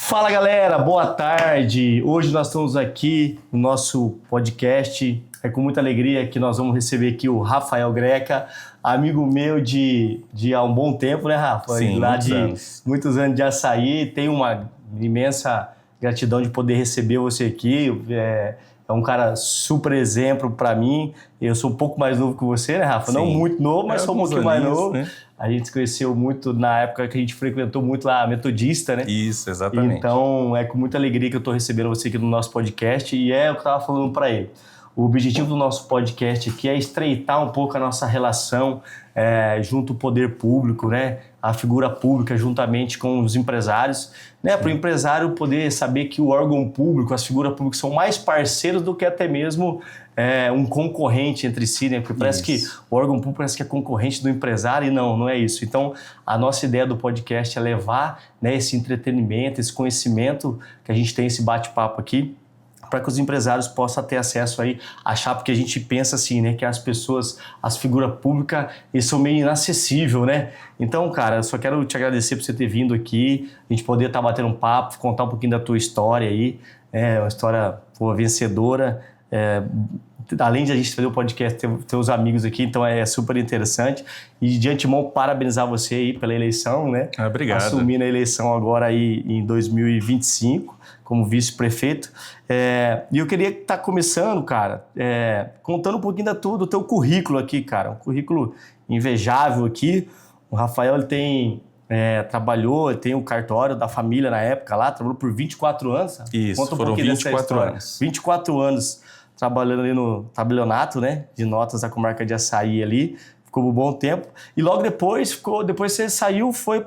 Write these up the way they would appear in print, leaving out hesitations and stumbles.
Fala galera, boa tarde. Hoje nós estamos aqui no nosso podcast. É com muita alegria que nós vamos receber aqui o Rafael Greca, amigo meu de há um bom tempo, né, Rafa? Sim, lá muitos anos de Açaí. Tenho uma imensa gratidão de poder receber você aqui. É um cara super exemplo para mim. Eu sou um pouco mais novo que você, né, Rafa? Sim. Não muito novo, mas sou um pouquinho mais novo. Né? A gente se conheceu muito na época que a gente frequentou muito lá a Metodista, né? Isso, exatamente. Então, é com muita alegria que eu estou recebendo você aqui no nosso podcast e é o que eu estava falando para ele. O objetivo do nosso podcast aqui é estreitar um pouco a nossa relação junto ao poder público, né? A figura pública juntamente com os empresários, né? Para o empresário poder saber que o órgão público, as figuras públicas são mais parceiros do que até mesmo um concorrente entre si, né? Porque parece que o órgão público parece que é concorrente do empresário e não é isso. Então, a nossa ideia do podcast é levar, né, esse entretenimento, esse conhecimento que a gente tem, esse bate-papo aqui, para que os empresários possam ter acesso aí, achar, porque a gente pensa assim, né, que as pessoas, as figuras públicas, eles são meio inacessíveis, né? Então, cara, eu só quero te agradecer por você ter vindo aqui, a gente poder estar batendo um papo, contar um pouquinho da tua história aí, uma história vencedora, além de a gente fazer o podcast, ter os amigos aqui, então é super interessante. E de antemão, parabenizar você aí pela eleição, né? Obrigado. Assumindo a eleição agora aí em 2025, como vice-prefeito. E eu queria estar começando, cara, contando um pouquinho do teu currículo aqui, cara. Um currículo invejável aqui. O Rafael, ele tem... ele tem o cartório da família na época lá, trabalhou por 24 anos. Sabe? Isso, Conta um foram pouquinho 24 anos. 24 anos trabalhando ali no tabelionato, né, de notas da comarca de Açaí ali, ficou um bom tempo. E logo depois você saiu, foi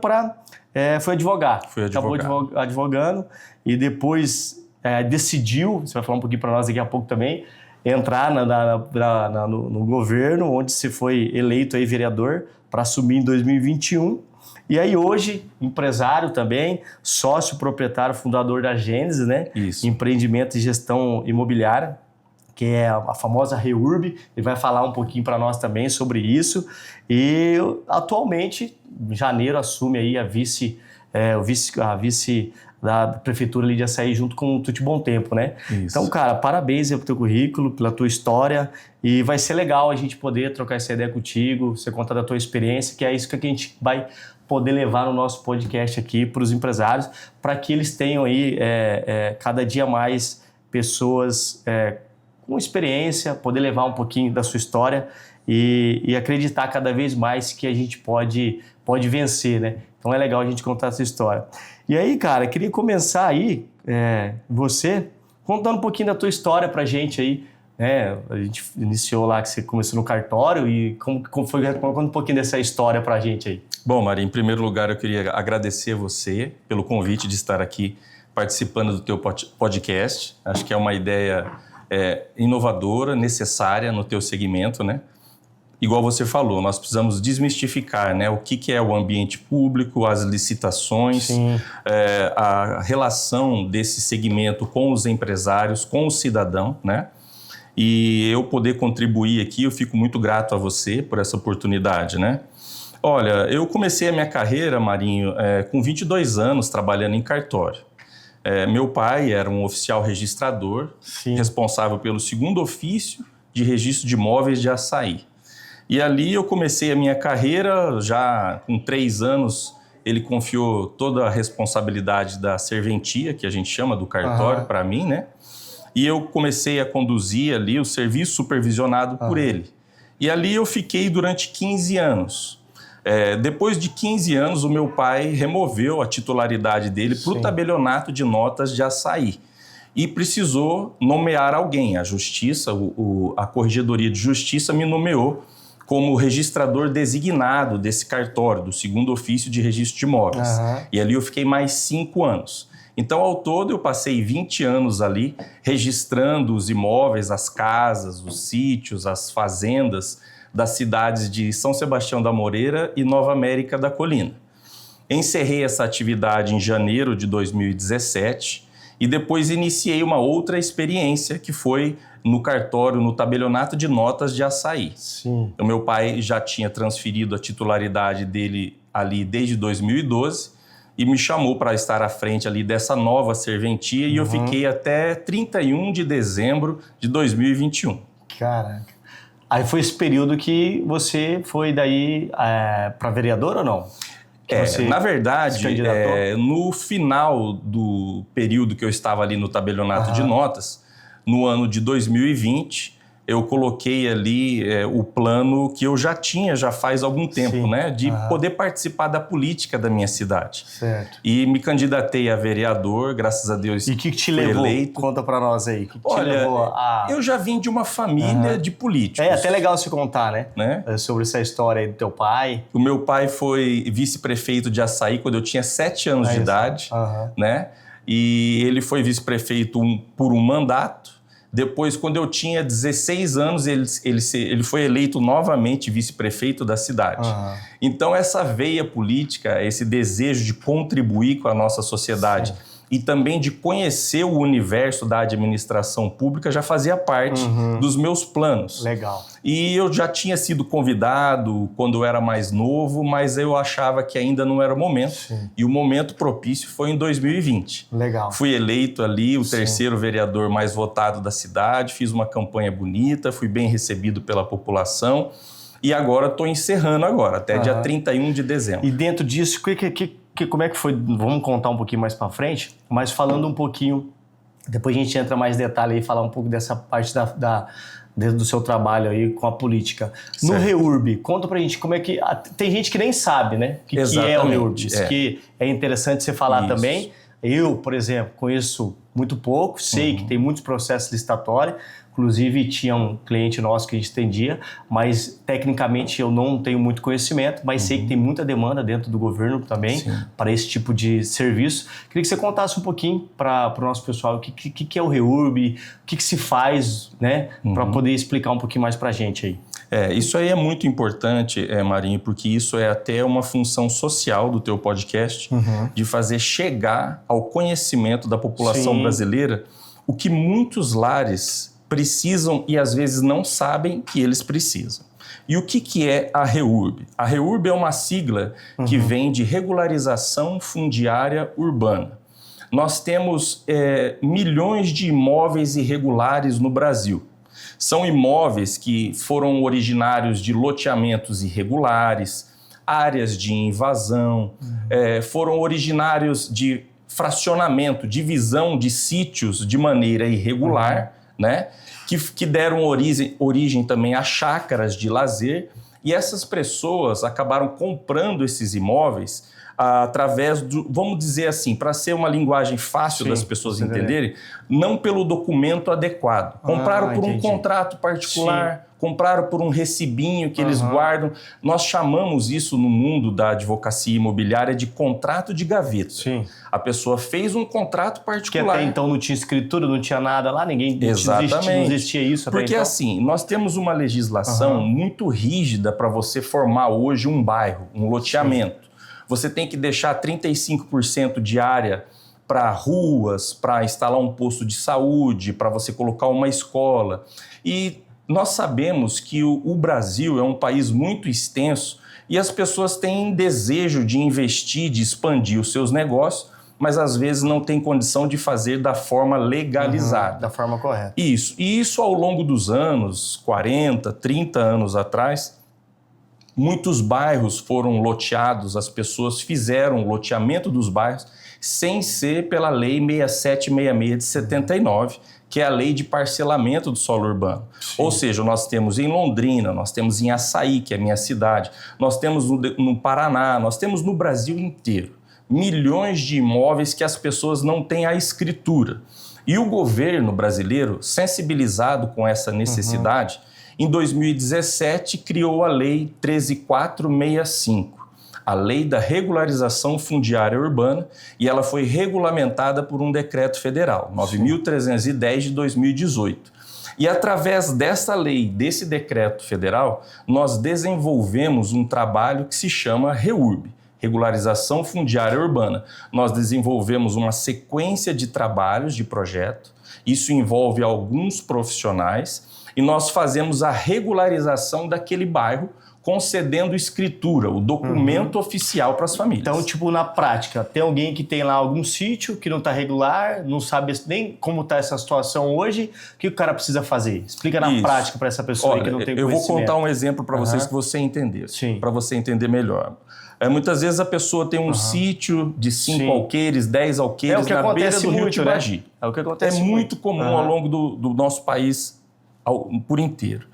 advogar. Fui advogar. Acabou advogando e depois decidiu, você vai falar um pouquinho para nós daqui a pouco também, entrar no governo, onde você foi eleito aí vereador para assumir em 2021. E aí hoje, empresário também, sócio proprietário, fundador da Gênesis, né? Isso. Empreendimento e gestão imobiliária, que é a famosa REURB. Ele vai falar um pouquinho para nós também sobre isso. E atualmente, em janeiro, assume aí a vice da prefeitura ali de Açaí junto com o Tuti Bom Tempo, né? Isso. Então, cara, parabéns aí pelo teu currículo, pela tua história, e vai ser legal a gente poder trocar essa ideia contigo, você contar da tua experiência, que é isso que a gente vai poder levar no nosso podcast aqui para os empresários, para que eles tenham aí cada dia mais pessoas com experiência, poder levar um pouquinho da sua história e acreditar cada vez mais que a gente pode vencer, né? Então é legal a gente contar essa história. E aí, cara, eu queria começar aí, você, contando um pouquinho da tua história pra gente aí, né? A gente iniciou lá que você começou no cartório e como foi, conta um pouquinho dessa história pra gente aí. Bom, Mari, em primeiro lugar eu queria agradecer você pelo convite de estar aqui participando do teu podcast. Acho que é uma ideia inovadora, necessária no teu segmento, né? Igual você falou, nós precisamos desmistificar, né, o que é o ambiente público, as licitações, a relação desse segmento com os empresários, com o cidadão, né? E eu poder contribuir aqui, eu fico muito grato a você por essa oportunidade, né? Olha, eu comecei a minha carreira, Marinho, com 22 anos trabalhando em cartório. Meu pai era um oficial registrador, Sim. responsável pelo 2º ofício de registro de imóveis de Açaí. E ali eu comecei a minha carreira, já com 3 anos ele confiou toda a responsabilidade da serventia, que a gente chama do cartório, para mim, né? E eu comecei a conduzir ali o serviço supervisionado por ele. E ali eu fiquei durante 15 anos. Depois de 15 anos, o meu pai removeu a titularidade dele para o tabelionato de notas de Açaí. E precisou nomear alguém. A Justiça, a Corregedoria de Justiça me nomeou como registrador designado desse cartório, do 2º ofício de registro de imóveis. E ali eu fiquei mais 5 anos. Então, ao todo, eu passei 20 anos ali registrando os imóveis, as casas, os sítios, as fazendas das cidades de São Sebastião da Moreira e Nova América da Colina. Encerrei essa atividade em janeiro de 2017 e depois iniciei uma outra experiência que foi no cartório, no tabelionato de notas de Açaí. Sim. O meu pai já tinha transferido a titularidade dele ali desde 2012 e me chamou para estar à frente ali dessa nova serventia e eu fiquei até 31 de dezembro de 2021. Caraca. Aí foi esse período que você foi daí para vereador ou não? Na verdade, no final do período que eu estava ali no tabelionato de notas, no ano de 2020, eu coloquei ali o plano que eu já tinha já faz algum tempo, né? De poder participar da política da minha cidade. Certo. E me candidatei a vereador, graças a Deus. E o que te levou? Eleito. Conta pra nós aí. Que Olha, te levou eu já vim de uma família de políticos. É até legal se contar, né? Sobre essa história aí do teu pai. O meu pai foi vice-prefeito de Açaí quando eu tinha 7 anos de idade, né? E ele foi vice-prefeito por um mandato. Depois, quando eu tinha 16 anos, ele foi eleito novamente vice-prefeito da cidade. Então, essa veia política, esse desejo de contribuir com a nossa sociedade e também de conhecer o universo da administração pública já fazia parte dos meus planos. Legal. E eu já tinha sido convidado quando eu era mais novo, mas eu achava que ainda não era o momento. E o momento propício foi em 2020. Legal. Fui eleito ali o terceiro vereador mais votado da cidade, fiz uma campanha bonita, fui bem recebido pela população e agora estou encerrando até dia 31 de dezembro. E dentro disso, como é que foi? Vamos contar um pouquinho mais para frente, mas falando um pouquinho, depois a gente entra mais em detalhe e falar um pouco dessa parte dentro do seu trabalho aí com a política. No REURB, conta pra gente como é que... Tem gente que nem sabe, né? O que é o REURB. Isso que é interessante você falar também. Eu, por exemplo, conheço muito pouco, sei que tem muitos processos licitatórios, inclusive tinha um cliente nosso que a gente atendia, mas tecnicamente eu não tenho muito conhecimento, mas sei que tem muita demanda dentro do governo também para esse tipo de serviço. Queria que você contasse um pouquinho para o nosso pessoal o que é o REURB, o que se faz, né, para poder explicar um pouquinho mais para a gente aí. Isso aí é muito importante, Marinho, porque isso é até uma função social do teu podcast, de fazer chegar ao conhecimento da população brasileira o que muitos lares precisam e às vezes não sabem que eles precisam. E o que é a REURB? A REURB é uma sigla que vem de Regularização Fundiária Urbana. Nós temos milhões de imóveis irregulares no Brasil. São imóveis que foram originários de loteamentos irregulares, áreas de invasão, foram originários de fracionamento, divisão de sítios de maneira irregular, né? Que deram origem também a chácaras de lazer, e essas pessoas acabaram comprando esses imóveis através do, vamos dizer assim, para ser uma linguagem fácil das pessoas entenderem, não pelo documento adequado. Compraram por um contrato particular, compraram por um recibinho que eles guardam. Nós chamamos isso no mundo da advocacia imobiliária de contrato de gaveta. A pessoa fez um contrato particular. Que até então não tinha escritura, não tinha nada lá, ninguém não existia isso até Porque então. assim, nós temos uma legislação muito rígida para você formar hoje um bairro, um loteamento. Você tem que deixar 35% de área para ruas, para instalar um posto de saúde, para você colocar uma escola. E nós sabemos que o Brasil é um país muito extenso e as pessoas têm desejo de investir, de expandir os seus negócios, mas às vezes não tem condição de fazer da forma legalizada. Da forma correta. Isso. E isso ao longo dos anos, 40, 30 anos atrás, muitos bairros foram loteados, as pessoas fizeram o loteamento dos bairros sem ser pela Lei 6766 de 79, que é a lei de parcelamento do solo urbano. Ou seja, nós temos em Londrina, nós temos em Açaí, que é a minha cidade, nós temos no Paraná, nós temos no Brasil inteiro milhões de imóveis que as pessoas não têm a escritura. E o governo brasileiro, sensibilizado com essa necessidade, em 2017 criou a Lei 13.465, a Lei da Regularização Fundiária Urbana, e ela foi regulamentada por um decreto federal, 9.310 de 2018. E através dessa lei, desse decreto federal, nós desenvolvemos um trabalho que se chama REURB, Regularização Fundiária Urbana. Nós desenvolvemos uma sequência de trabalhos de projeto, isso envolve alguns profissionais, e nós fazemos a regularização daquele bairro concedendo escritura, o documento oficial para as famílias. Então, tipo, na prática, tem alguém que tem lá algum sítio que não está regular, não sabe nem como está essa situação hoje, o que o cara precisa fazer? Explica na prática para essa pessoa aí que não tem conhecimento. Eu vou contar um exemplo para vocês que você entender, para você entender melhor. Muitas vezes a pessoa tem um sítio de 5 alqueires, 10 alqueires na beira do rio Tibagi. É o que acontece muito comum ao longo do nosso país por inteiro.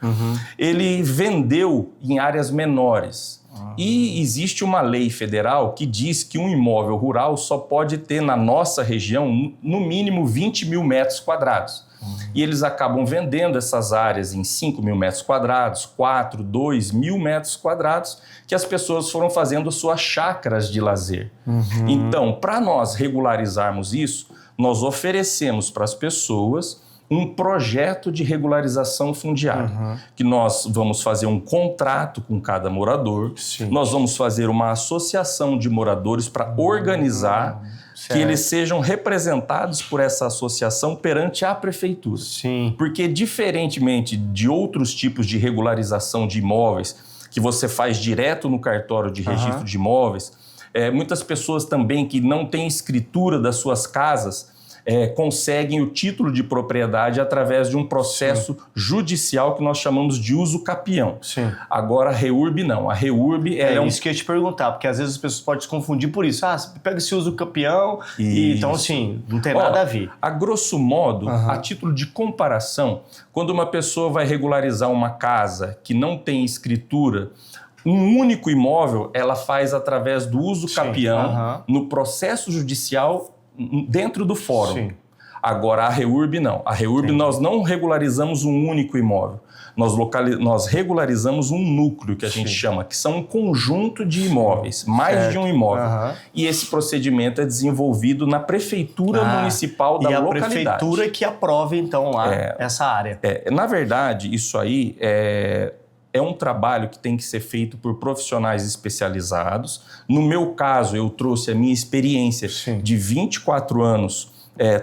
Ele vendeu em áreas menores. E existe uma lei federal que diz que um imóvel rural só pode ter na nossa região no mínimo 20 mil metros quadrados. E eles acabam vendendo essas áreas em 5 mil metros quadrados, 4, 2 mil metros quadrados, que as pessoas foram fazendo suas chácaras de lazer. Então, para nós regularizarmos isso, nós oferecemos para as pessoas um projeto de regularização fundiária, que nós vamos fazer um contrato com cada morador, nós vamos fazer uma associação de moradores para organizar, que eles sejam representados por essa associação perante a prefeitura. Porque, diferentemente de outros tipos de regularização de imóveis, que você faz direto no cartório de registro de imóveis, muitas pessoas também que não têm escritura das suas casas, conseguem o título de propriedade através de um processo judicial que nós chamamos de uso capião. Agora, a REURB não. A REURB é isso que eu ia te perguntar, porque às vezes as pessoas podem se confundir por isso. Você pega esse uso capião e então, assim, não tem nada a ver. A grosso modo, a título de comparação, quando uma pessoa vai regularizar uma casa que não tem escritura, um único imóvel, ela faz através do uso capião no processo judicial dentro do fórum. Agora, a REURB não. A REURB nós não regularizamos um único imóvel. Nós regularizamos um núcleo, que a gente chama, que são um conjunto de imóveis, mais de um imóvel. E esse procedimento é desenvolvido na prefeitura municipal da localidade. E a prefeitura que aprova, então, lá essa área. Na verdade, isso aí é um trabalho que tem que ser feito por profissionais especializados. No meu caso, eu trouxe a minha experiência de 24 anos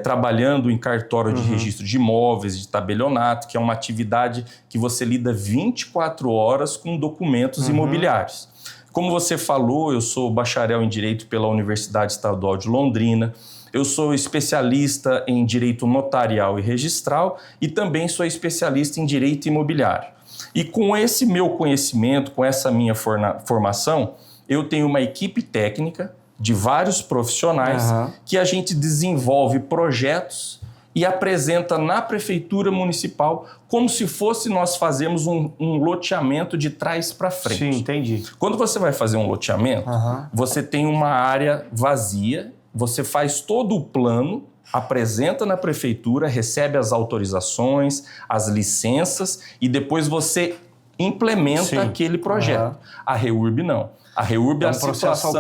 trabalhando em cartório de registro de imóveis, de tabelionato, que é uma atividade que você lida 24 horas com documentos imobiliários. Como você falou, eu sou bacharel em Direito pela Universidade Estadual de Londrina, eu sou especialista em Direito Notarial e Registral e também sou especialista em Direito Imobiliário. E com esse meu conhecimento, com essa minha formação, eu tenho uma equipe técnica de vários profissionais que a gente desenvolve projetos e apresenta na prefeitura municipal como se fosse nós fazermos um loteamento de trás para frente. Sim, entendi. Quando você vai fazer um loteamento, você tem uma área vazia, você faz todo o plano, apresenta na prefeitura, recebe as autorizações, as licenças e depois você implementa aquele projeto. A REURB não. A REURB é a situação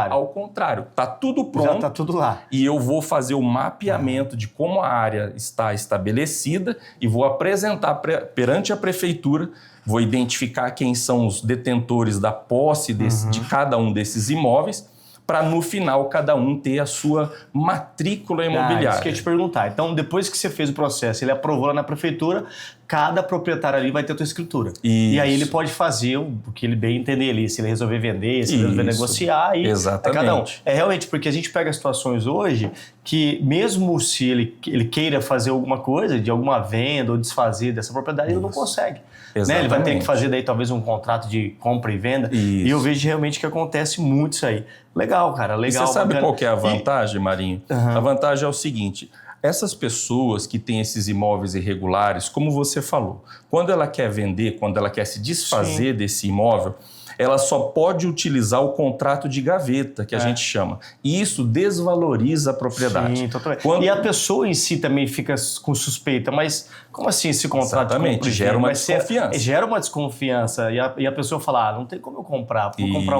ao contrário. Está tudo pronto. Já está tudo lá. E eu vou fazer o mapeamento de como a área está estabelecida e vou apresentar perante a prefeitura, vou identificar quem são os detentores da posse de cada um desses imóveis, para no final cada um ter a sua matrícula imobiliária. Isso que eu ia te perguntar. Então, depois que você fez o processo, ele aprovou lá na prefeitura, cada proprietário ali vai ter a sua escritura. E aí ele pode fazer o que ele bem entender ali, se ele resolver vender, se ele resolver negociar. Exatamente. Cada um. Realmente, porque a gente pega situações hoje que mesmo se ele queira fazer alguma coisa, de alguma venda ou desfazer dessa propriedade, ele não consegue. Né? Ele vai ter que fazer daí talvez um contrato de compra e venda. E eu vejo realmente que acontece muito isso aí. Legal, cara, legal. E você sabe qual que é a vantagem, Marinho? A vantagem é o seguinte: essas pessoas que têm esses imóveis irregulares, como você falou, quando ela quer vender, quando ela quer se desfazer desse imóvel, ela só pode utilizar o contrato de gaveta, que a gente chama. E isso desvaloriza a propriedade. Sim, totalmente. E a pessoa em si também fica com suspeita, mas como assim esse contrato? Exatamente, gera uma desconfiança. Gera uma desconfiança. E a pessoa fala, não tem como eu comprar. Vou comprar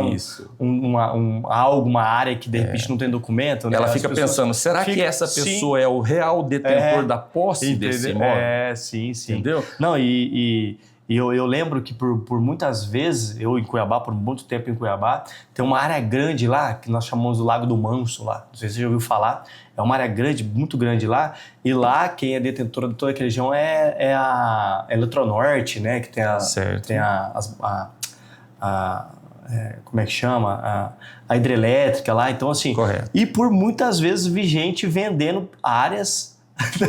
uma área que de repente não tem documento. Né? Ela fica pensando, será que essa pessoa é o real detentor da posse desse imóvel? Sim. Entendeu? Não, E eu lembro que por muitas vezes, eu em Cuiabá, por muito tempo em Cuiabá, tem uma área grande lá, que nós chamamos do Lago do Manso lá. Não sei se você já ouviu falar. É uma área grande, muito grande lá. E lá, quem é detentora de toda aquela região é a Eletronorte, né? Que tem como é que chama? A hidrelétrica lá, então assim... Correto. E por muitas vezes vi gente vendendo áreas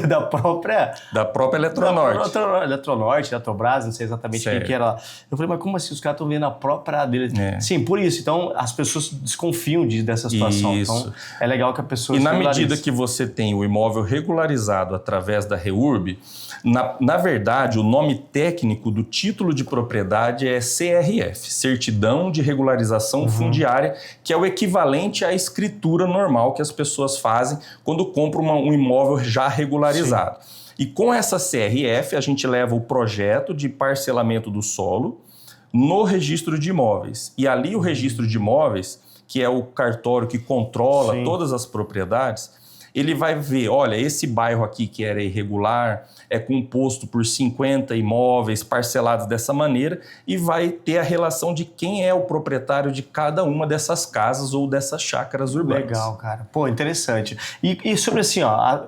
da própria Eletronorte. Eletronorte, Eletrobras, não sei exatamente o que era lá. Eu falei, mas como assim os caras estão vendo a própria dele? Sim, por isso. Então, as pessoas desconfiam dessa situação. Isso. Então, é legal que a pessoa... E na medida que você tem o imóvel regularizado através da REURB, na verdade, o nome técnico do título de propriedade é CRF, Certidão de Regularização Fundiária, que é o equivalente à escritura normal que as pessoas fazem quando compram um imóvel já regularizado. Sim. E com essa CRF, a gente leva o projeto de parcelamento do solo no registro de imóveis. E ali o registro de imóveis, que é o cartório que controla todas as propriedades, ele vai ver, olha, esse bairro aqui que era irregular é composto por 50 imóveis parcelados dessa maneira e vai ter a relação de quem é o proprietário de cada uma dessas casas ou dessas chácaras urbanas. Legal, cara. Pô, interessante. E sobre assim,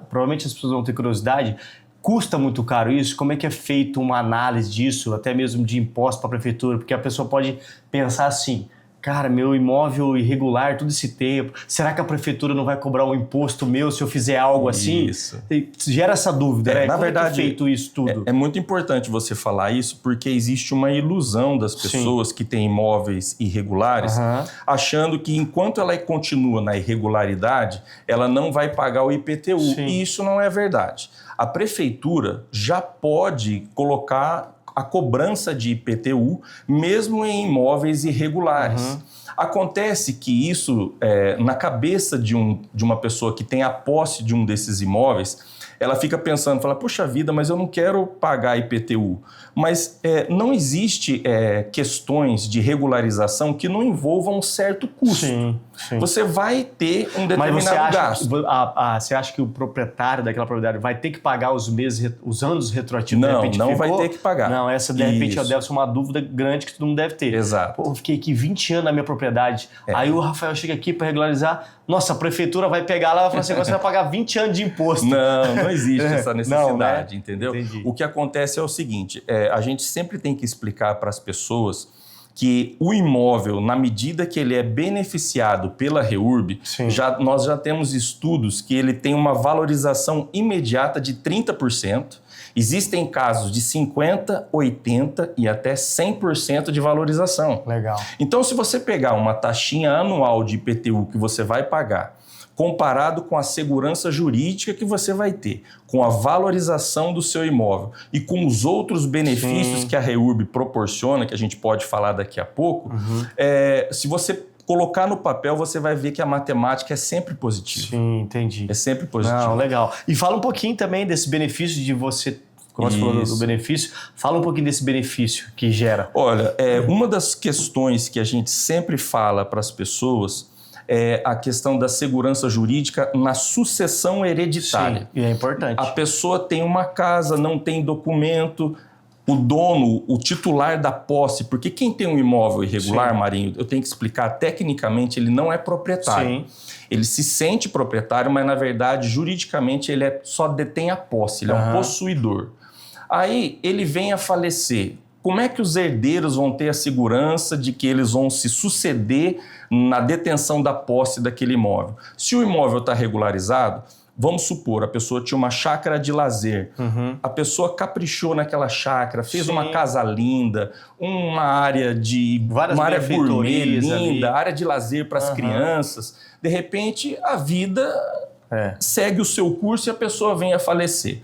provavelmente as pessoas vão ter curiosidade, custa muito caro isso? Como é que é feito uma análise disso, até mesmo de imposto para a prefeitura? Porque a pessoa pode pensar assim... Cara, meu imóvel irregular todo esse tempo, será que a prefeitura não vai cobrar um imposto meu se eu fizer algo assim? Isso. Gera essa dúvida, né? Na verdade, é feito isso tudo? É muito importante você falar isso porque existe uma ilusão das pessoas que têm imóveis irregulares, achando que enquanto ela continua na irregularidade, ela não vai pagar o IPTU. E isso não é verdade. A prefeitura já pode colocar a cobrança de IPTU, mesmo em imóveis irregulares. Acontece que isso, na cabeça de uma pessoa que tem a posse de um desses imóveis, ela fica pensando, fala, poxa vida, mas eu não quero pagar IPTU. Mas não existe questões de regularização que não envolvam um certo custo. Sim. Você vai ter um determinado gasto. Você acha que o proprietário daquela propriedade vai ter que pagar os anos retroativos? Não vai ter que pagar. Não, essa de repente deve ser uma dúvida grande que todo mundo deve ter. Exato. Pô, eu fiquei aqui 20 anos na minha propriedade, aí o Rafael chega aqui para regularizar, nossa, a prefeitura vai pegar lá e vai falar assim, você vai pagar 20 anos de imposto. Não existe essa necessidade, entendeu? Entendi. O que acontece é o seguinte, a gente sempre tem que explicar para as pessoas que o imóvel, na medida que ele é beneficiado pela REURB, nós já temos estudos que ele tem uma valorização imediata de 30%. Existem casos de 50%, 80% e até 100% de valorização. Legal. Então, se você pegar uma taxinha anual de IPTU que você vai pagar, comparado com a segurança jurídica que você vai ter, com a valorização do seu imóvel e com os outros benefícios que a REURB proporciona, que a gente pode falar daqui a pouco, se você colocar no papel, você vai ver que a matemática é sempre positiva. Sim, entendi. É sempre positiva. Não, legal. E fala um pouquinho também desse benefício de você... Como você falou do benefício, fala um pouquinho desse benefício que gera. Olha, uma das questões que a gente sempre fala para as pessoas é a questão da segurança jurídica na sucessão hereditária. Sim, e é importante. A pessoa tem uma casa, não tem documento, o dono, o titular da posse, porque quem tem um imóvel irregular, Marinho, eu tenho que explicar, tecnicamente ele não é proprietário. Ele se sente proprietário, mas na verdade, juridicamente, ele só detém a posse, ele é um possuidor. Aí ele vem a falecer. Como é que os herdeiros vão ter a segurança de que eles vão se suceder na detenção da posse daquele imóvel? Se o imóvel está regularizado, vamos supor, a pessoa tinha uma chácara de lazer, a pessoa caprichou naquela chácara, fez uma casa linda, uma área gourmet linda, área de lazer para as crianças. De repente, a vida segue o seu curso e a pessoa vem a falecer.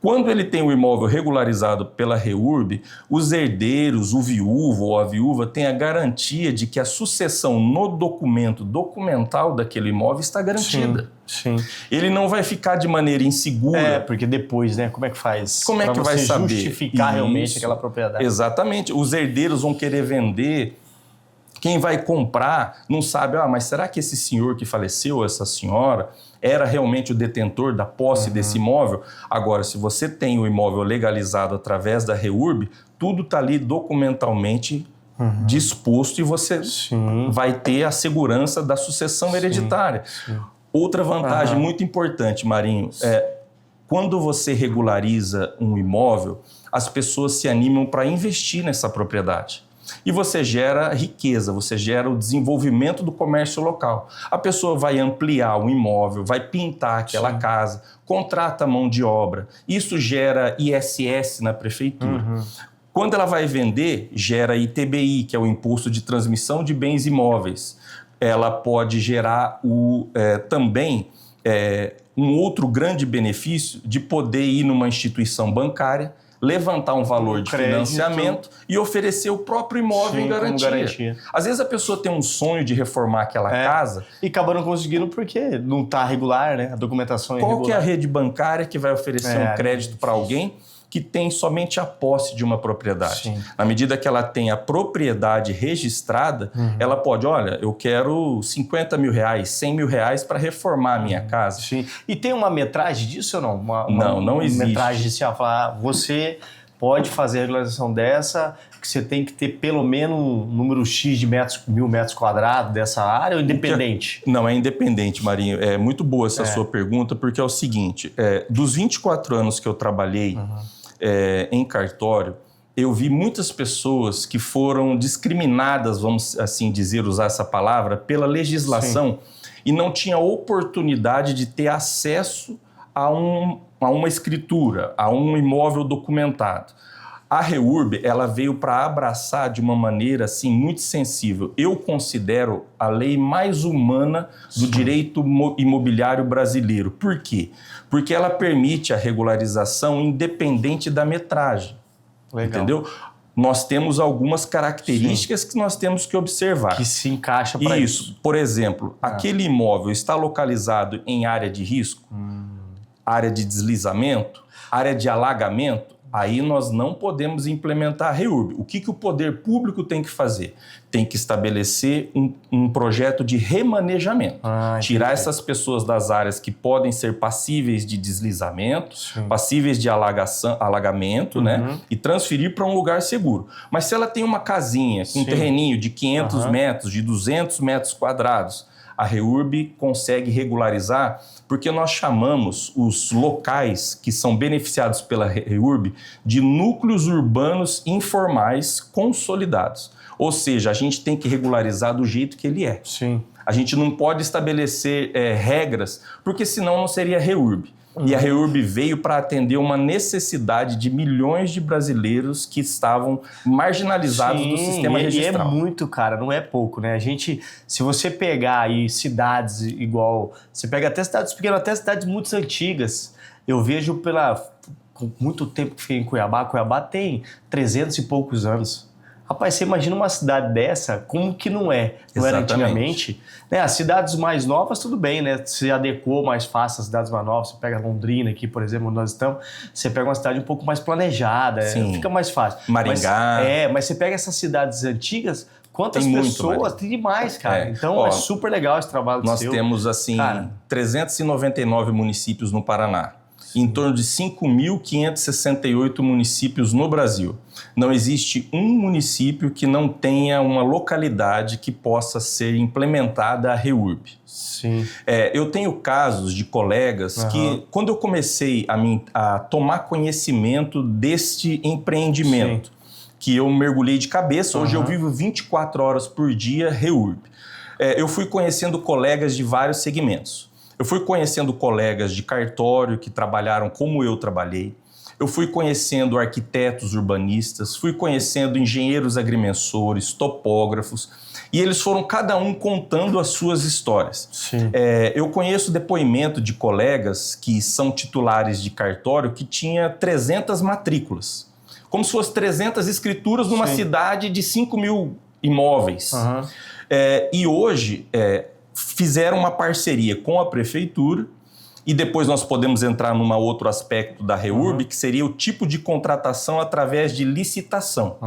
Quando ele tem o imóvel regularizado pela REURB, os herdeiros, o viúvo ou a viúva, têm a garantia de que a sucessão no documento documental daquele imóvel está garantida. Sim. Ele não vai ficar de maneira insegura. Porque depois, né? Como é que faz? Como é que vai saber? Justificar realmente aquela propriedade. Exatamente. Os herdeiros vão querer vender. Quem vai comprar não sabe, mas será que esse senhor que faleceu, essa senhora, era realmente o detentor da posse desse imóvel? Agora, se você tem o imóvel legalizado através da REURB, tudo está ali documentalmente disposto e você vai ter a segurança da sucessão hereditária. Outra vantagem muito importante, Marinho, quando você regulariza um imóvel, as pessoas se animam para investir nessa propriedade. E você gera riqueza, você gera o desenvolvimento do comércio local. A pessoa vai ampliar o imóvel, vai pintar aquela casa, contrata mão de obra. Isso gera ISS na prefeitura. Quando ela vai vender, gera ITBI, que é o Imposto de Transmissão de Bens Imóveis. Ela pode gerar também um outro grande benefício de poder ir numa instituição bancária, levantar um valor de financiamento e oferecer o próprio imóvel em garantia. Às vezes a pessoa tem um sonho de reformar aquela casa e acaba não conseguindo porque não está regular, né? A documentação é irregular. Qual que é a rede bancária que vai oferecer um crédito para alguém que tem somente a posse de uma propriedade? Na medida que ela tem a propriedade registrada, ela pode, olha, eu quero 50 mil reais, 100 mil reais para reformar a minha casa. E tem uma metragem disso ou não? Não existe. Uma metragem de se falar, você pode fazer a regularização dessa, que você tem que ter pelo menos um número X de mil metros quadrados dessa área, ou independente? Não, é independente, Marinho. É muito boa essa sua pergunta, porque é o seguinte, dos 24 anos que eu trabalhei em cartório, eu vi muitas pessoas que foram discriminadas, vamos assim dizer, usar essa palavra, pela legislação e não tinha oportunidade de ter acesso a uma escritura, a um imóvel documentado. A REURB, ela veio para abraçar de uma maneira assim muito sensível. Eu considero a lei mais humana do direito imobiliário brasileiro. Por quê? Porque ela permite a regularização independente da metragem. Entendeu? Nós temos algumas características que nós temos que observar. Que se encaixa para isso. Por exemplo, aquele imóvel está localizado em área de risco, área de deslizamento, área de alagamento. Aí nós não podemos implementar a REURB. O que o poder público tem que fazer? Tem que estabelecer um projeto de remanejamento. Tirar essas pessoas das áreas que podem ser passíveis de deslizamento, passíveis de alagamento, né? E transferir para um lugar seguro. Mas se ela tem uma casinha, um terreninho de 500 metros, de 200 metros quadrados, a REURB consegue regularizar, porque nós chamamos os locais que são beneficiados pela REURB de núcleos urbanos informais consolidados. Ou seja, a gente tem que regularizar do jeito que ele é. A gente não pode estabelecer regras, porque senão não seria REURB. E a REURB veio para atender uma necessidade de milhões de brasileiros que estavam marginalizados do sistema registral. E é muito, cara, não é pouco, né? A gente, se você pegar aí cidades igual... Você pega até cidades pequenas, até cidades muito antigas. Eu vejo com muito tempo que fiquei em Cuiabá. Cuiabá tem 300 e poucos anos. Rapaz, você imagina uma cidade dessa, como que não é? Não era antigamente? Né? As cidades mais novas, tudo bem, né? Se adequou mais fácil às cidades mais novas. Você pega Londrina aqui, por exemplo, onde nós estamos, você pega uma cidade um pouco mais planejada, fica mais fácil. Maringá. Mas você pega essas cidades antigas, quantas pessoas? Tem demais, cara. Então é super legal esse trabalho do seu. Nós temos, assim, 399 municípios no Paraná. Em torno de 5.568 municípios no Brasil. Não existe um município que não tenha uma localidade que possa ser implementada a REURB. Eu tenho casos de colegas que, quando eu comecei a tomar conhecimento deste empreendimento, que eu mergulhei de cabeça, hoje eu vivo 24 horas por dia REURB. Eu fui conhecendo colegas de vários segmentos. Eu fui conhecendo colegas de cartório que trabalharam como eu trabalhei. Eu fui conhecendo arquitetos urbanistas, fui conhecendo engenheiros agrimensores, topógrafos, e eles foram cada um contando as suas histórias. Eu conheço depoimento de colegas que são titulares de cartório que tinha 300 matrículas, como se fossem 300 escrituras numa cidade de 5 mil imóveis. E hoje... fizeram uma parceria com a prefeitura e depois nós podemos entrar num outro aspecto da REURB, que seria o tipo de contratação através de licitação.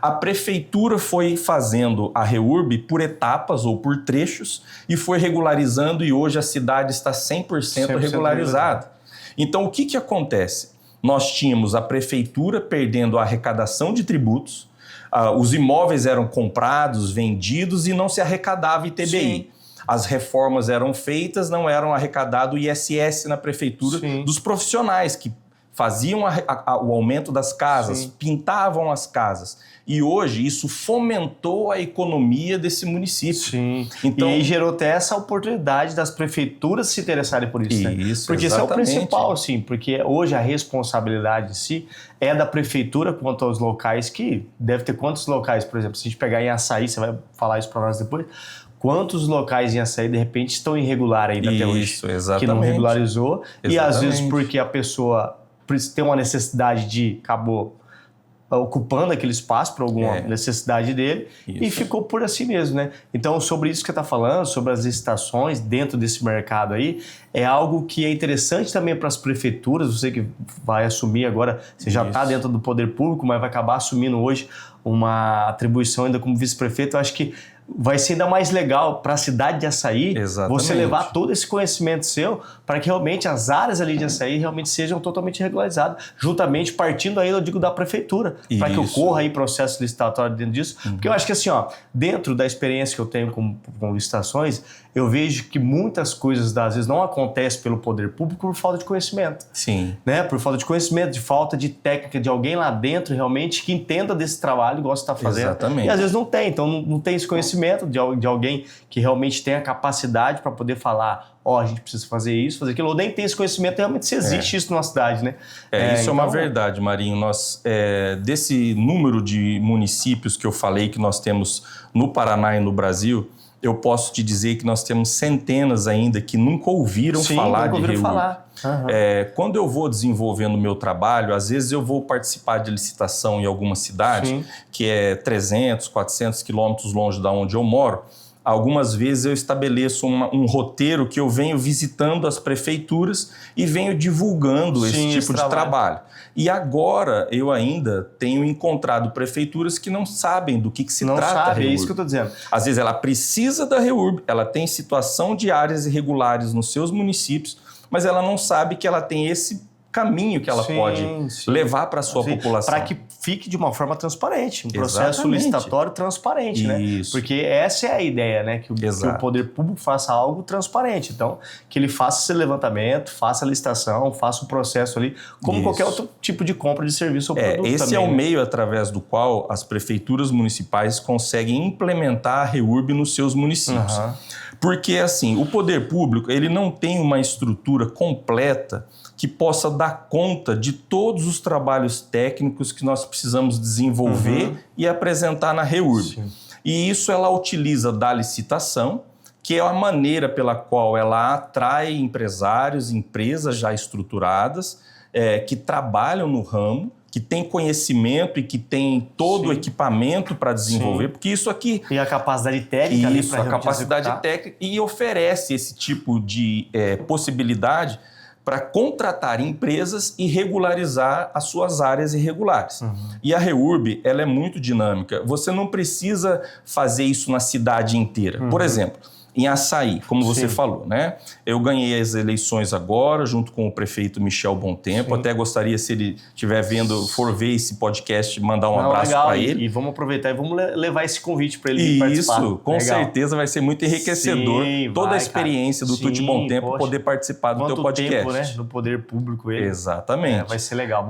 A prefeitura foi fazendo a REURB por etapas ou por trechos e foi regularizando e hoje a cidade está 100% regularizada. Então o que acontece? Nós tínhamos a prefeitura perdendo a arrecadação de tributos, os imóveis eram comprados, vendidos e não se arrecadava ITBI. As reformas eram feitas, não eram arrecadado o ISS na prefeitura dos profissionais que faziam o aumento das casas, Sim. pintavam as casas. E hoje isso fomentou a economia desse município. Sim. Então, e aí gerou até essa oportunidade das prefeituras se interessarem por isso, né? Isso, Porque exatamente. isso é o principal, assim, porque hoje a responsabilidade em si é da prefeitura quanto aos locais que deve ter quantos locais, por exemplo, se a gente pegar em Açaí, você vai falar isso para nós depois, quantos locais em Açaí de repente estão irregular ainda até hoje? Isso, exatamente. Que não regularizou e às vezes Exatamente. porque a pessoa tem uma necessidade de, acabou ocupando aquele espaço por alguma necessidade dele e ficou por assim mesmo, né? Então, sobre isso que você está falando, sobre as licitações dentro desse mercado aí, é algo que é interessante também para as prefeituras, você que vai assumir agora, você já está dentro do poder público, mas vai acabar assumindo hoje uma atribuição ainda como vice-prefeito. Eu acho que vai ser ainda mais legal para a cidade de Açaí você levar todo esse conhecimento seu para que realmente as áreas ali de Açaí realmente sejam totalmente regularizadas, juntamente partindo aí, eu digo, da prefeitura, para que ocorra aí processo licitatório dentro disso. Porque eu acho que assim, ó, dentro da experiência que eu tenho com licitações, eu vejo que muitas coisas às vezes não acontecem pelo poder público por falta de conhecimento. Sim. Né? Por falta de conhecimento, de falta de técnica, de alguém lá dentro realmente que entenda desse trabalho, igual você está fazendo. Exatamente. E às vezes não tem, então não tem esse conhecimento de alguém que realmente tem a capacidade para poder falar, ó, a gente precisa fazer isso, fazer aquilo, ou nem tem esse conhecimento realmente se existe isso na cidade, né? Isso então, é uma verdade, Marinho. Nós, desse número de municípios que eu falei que nós temos no Paraná e no Brasil, eu posso te dizer que nós temos centenas ainda que nunca ouviram falar de REURB. Quando eu vou desenvolvendo o meu trabalho, às vezes eu vou participar de licitação em alguma cidade, que é 300, 400 quilômetros longe da onde eu moro. Algumas vezes eu estabeleço um roteiro que eu venho visitando as prefeituras e venho divulgando esse tipo de trabalho. E agora eu ainda tenho encontrado prefeituras que não sabem do que se trata a REURB. É isso que eu estou dizendo. Às vezes ela precisa da REURB, ela tem situação de áreas irregulares nos seus municípios, mas ela não sabe que ela tem esse caminho que ela pode levar para a sua população. Para que fique de uma forma transparente, um processo licitatório transparente, né? Porque essa é a ideia, né? Que o poder público faça algo transparente. Então, que ele faça esse levantamento, faça a licitação, faça o processo ali, como qualquer outro tipo de compra de serviço ou produto esse também, é o meio através do qual as prefeituras municipais conseguem implementar a REURB nos seus municípios. Porque, assim, o poder público, ele não tem uma estrutura completa que possa dar conta de todos os trabalhos técnicos que nós precisamos desenvolver e apresentar na REURB. E isso ela utiliza da licitação, que é a maneira pela qual ela atrai empresários, empresas já estruturadas, que trabalham no ramo, que tem conhecimento e que tem todo o equipamento para desenvolver, porque isso aqui... E a capacidade técnica ali para a capacidade técnica, e oferece esse tipo de possibilidade para contratar empresas e regularizar as suas áreas irregulares. E a REURB, ela é muito dinâmica. Você não precisa fazer isso na cidade inteira. Por exemplo, em Açaí, como você falou, né? Eu ganhei as eleições agora, junto com o prefeito Michel Bontempo. Até gostaria, se ele estiver vendo, for ver esse podcast, mandar um abraço para ele. E vamos aproveitar e vamos levar esse convite para ele participar. Isso, com certeza vai ser muito enriquecedor. Toda a experiência do Tuti Bontempo poder participar do teu podcast. Tempo, né? No poder público ele. Exatamente. Vai ser legal.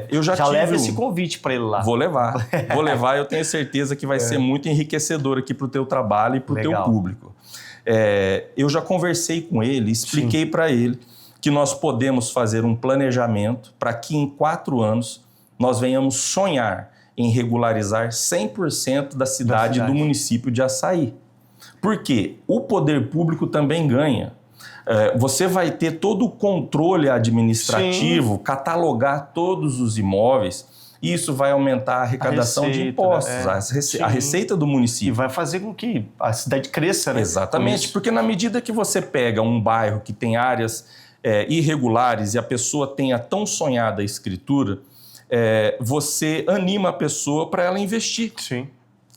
Eu já leva esse convite para ele lá. Vou levar. Vou levar, eu tenho certeza que vai ser muito enriquecedor aqui para o teu trabalho e para o teu público. Eu já conversei com ele, expliquei para ele que nós podemos fazer um planejamento para que em 4 anos nós venhamos sonhar em regularizar 100% da cidade do município de Açaí. Por quê? O poder público também ganha. Você vai ter todo o controle administrativo, catalogar todos os imóveis. Isso vai aumentar a arrecadação de impostos, a receita do município. E vai fazer com que a cidade cresça, né? Exatamente, porque na medida que você pega um bairro que tem áreas irregulares e a pessoa tem a tão sonhada escritura, você anima a pessoa para ela investir.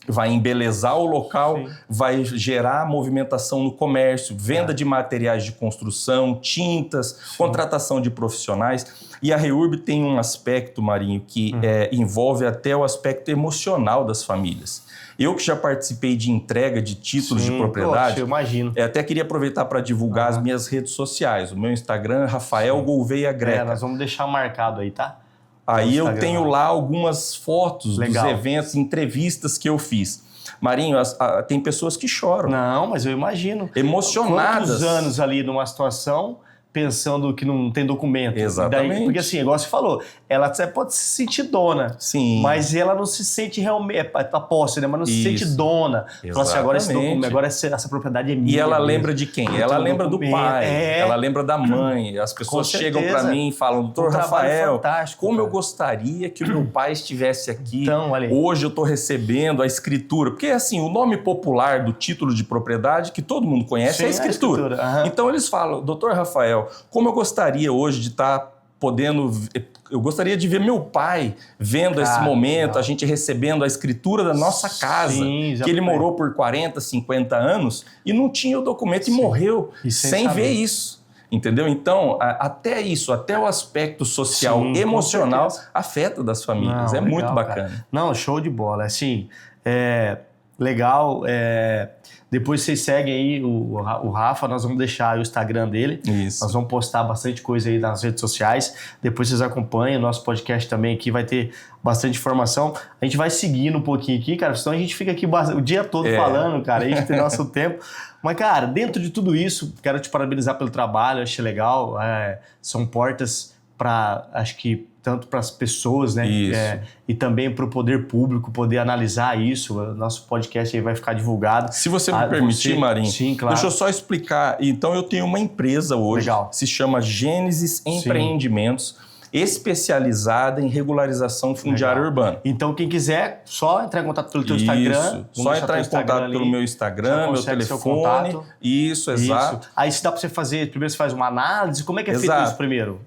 vai embelezar o local, Sim. vai gerar movimentação no comércio, venda de materiais de construção, tintas, contratação de profissionais. E a REURB tem um aspecto, Marinho, que envolve até o aspecto emocional das famílias. Eu que já participei de entrega de títulos de propriedade, poxa, eu imagino. Até queria aproveitar para divulgar as minhas redes sociais. O meu Instagram é Rafael Gouveia Greca. Nós vamos deixar marcado aí, tá? Aí eu tenho lá algumas fotos Legal. dos eventos, entrevistas que eu fiz. Marinho, tem pessoas que choram. Não, mas eu imagino. Emocionadas. Quantos anos ali numa situação pensando que não tem documento. Exatamente. Daí, porque assim, igual você falou, ela até pode se sentir dona. Sim. Mas ela não se sente realmente, a posse, né? Mas não se sente dona. Fala assim, agora essa propriedade é minha. E ela mesmo. lembra de quem? Ela lembra do pai, ela lembra da mãe. As pessoas chegam para mim e falam, doutor Rafael, como eu gostaria que o meu pai estivesse aqui. Então, olha aí. Hoje eu estou recebendo a escritura. Porque assim, o nome popular do título de propriedade, que todo mundo conhece, é a escritura. Então eles falam, doutor Rafael, como eu gostaria hoje de estar podendo... Eu gostaria de ver meu pai vendo esse momento, legal. A gente recebendo a escritura da nossa casa, que ele morou por 40, 50 anos e não tinha o documento e morreu sem ver isso. Entendeu? Então, até isso, até o aspecto social, emocional, afeta das famílias. Não, é legal, muito bacana. Cara. Não, show de bola. Assim, legal. Depois vocês seguem aí o Rafa, nós vamos deixar o Instagram dele. Isso. Nós vamos postar bastante coisa aí nas redes sociais. Depois vocês acompanham o nosso podcast também aqui, vai ter bastante informação. A gente vai seguindo um pouquinho aqui, cara, senão a gente fica aqui o dia todo falando, cara, a gente tem nosso tempo. Mas, cara, dentro de tudo isso, quero te parabenizar pelo trabalho, achei legal. São portas para, acho que, tanto para as pessoas, né? E também para o poder público poder analisar isso. O nosso podcast aí vai ficar divulgado. Se você me permitir, Marinho, sim, claro. Deixa eu só explicar. Então, eu tenho uma empresa hoje, se chama Gênesis Empreendimentos, especializada em regularização fundiária urbana. Então, quem quiser, só entrar em contato pelo teu Instagram. Só entrar em contato pelo meu Instagram, meu telefone. Isso, exato. Aí se dá para você fazer, primeiro você faz uma análise, como é que é feito isso primeiro?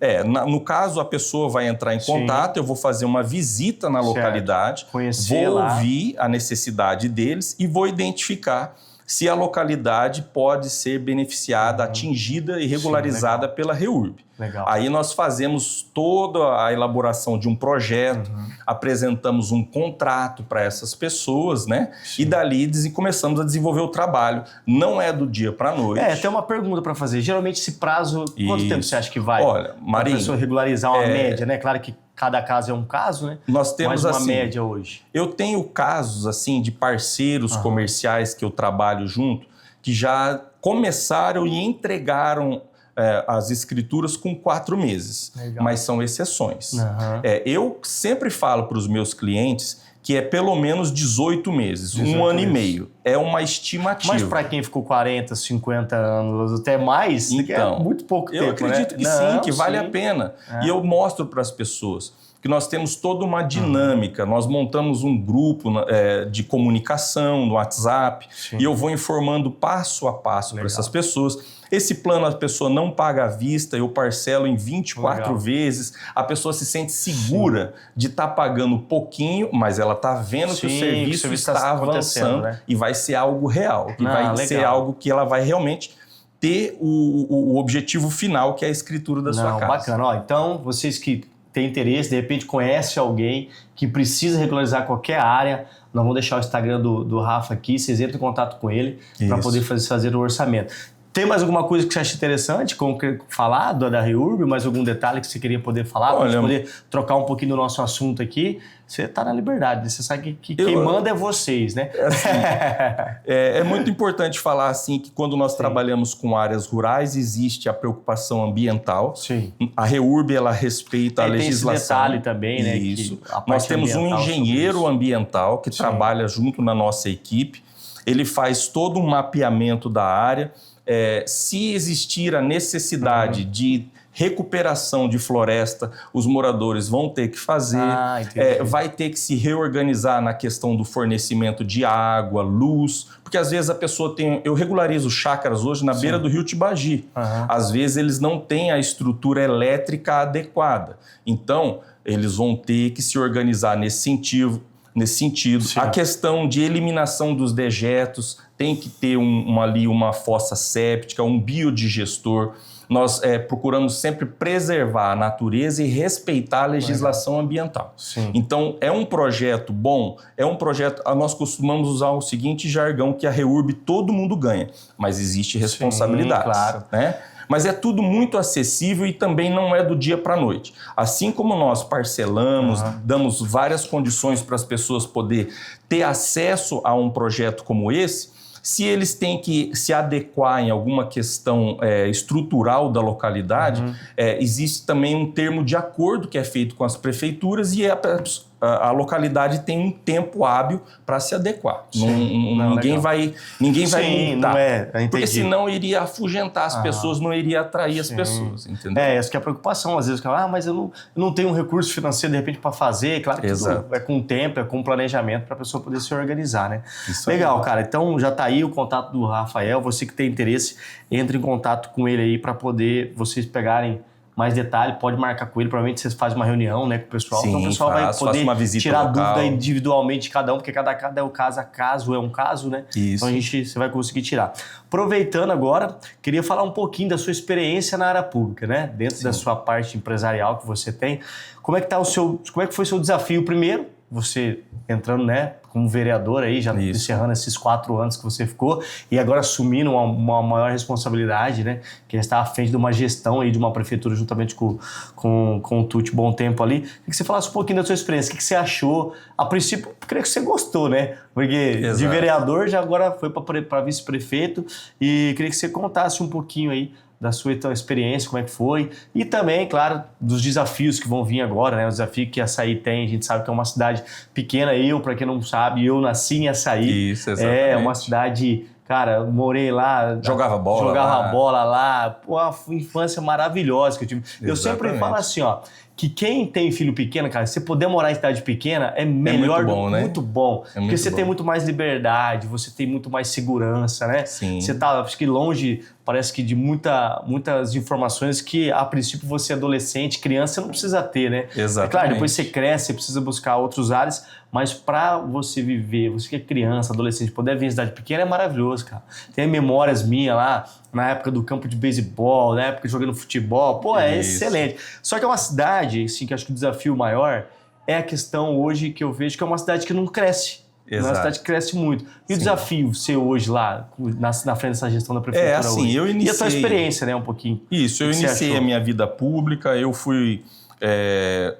No caso, a pessoa vai entrar em contato, eu vou fazer uma visita na localidade, vou ouvir a necessidade deles e vou identificar se a localidade pode ser beneficiada, atingida e regularizada pela REURB. Legal. Aí nós fazemos toda a elaboração de um projeto, apresentamos um contrato para essas pessoas, né? Sim. E dali começamos a desenvolver o trabalho. Não é do dia para a noite. Tem uma pergunta para fazer. Geralmente esse prazo, quanto tempo você acha que vai? Olha, Marinho, a pessoa regularizar uma média, né? Claro que cada caso é um caso, né? Nós temos uma média hoje. Eu tenho casos assim de parceiros comerciais que eu trabalho junto que já começaram e entregaram as escrituras com 4 meses. Legal. Mas são exceções. Eu sempre falo para os meus clientes que é pelo menos 18 meses, 1 ano e meio. É uma estimativa. Mas para quem ficou 40, 50 anos, até mais, então, é muito pouco tempo, eu acredito que sim, que vale a pena. E eu mostro para as pessoas que nós temos toda uma dinâmica. Nós montamos um grupo de comunicação no WhatsApp e eu vou informando passo a passo para essas pessoas. Esse plano a pessoa não paga à vista, eu parcelo em 24 vezes. A pessoa se sente segura de estar pagando pouquinho, mas ela está vendo que o serviço está avançando, né? E vai ser algo real, que vai ser algo que ela vai realmente ter o objetivo final, que é a escritura da sua casa. Bacana. Então, vocês que têm interesse, de repente conhece alguém que precisa regularizar qualquer área, nós vamos deixar o Instagram do Rafa aqui, vocês entram em contato com ele para poder fazer o orçamento. Tem mais alguma coisa que você acha interessante falar da REURB? Mais algum detalhe que você queria poder falar? Para gente poder trocar um pouquinho do nosso assunto aqui. Você está na liberdade, você sabe que quem manda é vocês, né? É muito importante falar assim que quando nós trabalhamos com áreas rurais, existe a preocupação ambiental. Sim. A REURB, ela respeita a legislação. Tem esse detalhe também, né? Isso. Nós temos um engenheiro ambiental que trabalha junto na nossa equipe. Ele faz todo um mapeamento da área. Se existir a necessidade de recuperação de floresta, os moradores vão ter que fazer, vai ter que se reorganizar na questão do fornecimento de água, luz, porque às vezes a pessoa tem... Eu regularizo chácaras hoje na beira do rio Tibagi. Às vezes eles não têm a estrutura elétrica adequada. Então, eles vão ter que se organizar nesse sentido. nesse sentido. Sim. A questão de eliminação dos dejetos, tem que ter ali uma fossa séptica, um biodigestor. Nós procuramos sempre preservar a natureza e respeitar a legislação ambiental. Sim. Então, é um projeto bom, nós costumamos usar o seguinte jargão, que a REURB todo mundo ganha, mas existe responsabilidade. Sim, claro. Né? Mas é tudo muito acessível e também não é do dia para a noite. Assim como nós parcelamos, damos várias condições para as pessoas poderem ter acesso a um projeto como esse, se eles têm que se adequar em alguma questão estrutural da localidade, existe também um termo de acordo que é feito com as prefeituras e a localidade tem um tempo hábil para se adequar. Ninguém vai multar, não é, porque senão iria afugentar as pessoas, não iria atrair as pessoas, entendeu? Essa que é a preocupação, às vezes, mas eu não tenho um recurso financeiro, de repente, para fazer. Claro que tudo é com tempo, é com planejamento, para a pessoa poder se organizar, né? Isso legal, aí. Cara. Então, já está aí o contato do Rafael. Você que tem interesse, entre em contato com ele aí para poder vocês pegarem mais detalhe, pode marcar com ele, provavelmente vocês fazem uma reunião, né, com o pessoal. Sim, então o pessoal vai poder uma visita tirar local. dúvida individualmente de cada um, porque cada é um caso a caso, é um caso, né? Isso. Então você vai conseguir tirar. Aproveitando agora, queria falar um pouquinho da sua experiência na área pública, né? Dentro da sua parte empresarial que você tem. Como é que foi o seu desafio primeiro? Você entrando, né, como vereador aí, já encerrando esses 4 anos que você ficou, e agora assumindo uma maior responsabilidade, né, que está à frente de uma gestão aí de uma prefeitura juntamente com o Tuti Bom Tempo ali. Queria que você falasse um pouquinho da sua experiência, o que você achou? A princípio, creio que você gostou, né? Porque de vereador já agora foi para vice-prefeito, e queria que você contasse um pouquinho aí da sua experiência, como é que foi, e também, claro, dos desafios que vão vir agora, né? O desafio que Açaí tem, a gente sabe que é uma cidade pequena, para quem não sabe, eu nasci em Açaí. Isso, exatamente. É uma cidade, cara, eu morei lá. Jogava bola lá. Pô, uma infância maravilhosa que eu tive. Exatamente. Eu sempre falo assim, ó, que quem tem filho pequeno, cara, se puder morar em cidade pequena, é melhor, muito bom, né? Muito bom. Porque você tem muito mais liberdade, você tem muito mais segurança, né? Sim. Você tá, acho que longe, parece que de muitas informações que, a princípio, você adolescente, criança, você não precisa ter, né? Exatamente. É claro, depois você cresce, você precisa buscar outros áreas, mas para você viver, você que é criança, adolescente, poder vir em cidade pequena é maravilhoso, cara. Tem memórias minhas lá, na época do campo de beisebol, na época jogando futebol, pô, é excelente. Só que é uma cidade, assim, que acho que o desafio maior é a questão hoje que eu vejo que é uma cidade que não cresce. Exato. É uma cidade que cresce muito. E o desafio ser hoje lá, na frente dessa gestão da prefeitura hoje? Eu iniciei... E a tua experiência, né, um pouquinho? Isso, eu iniciei a minha vida pública, eu fui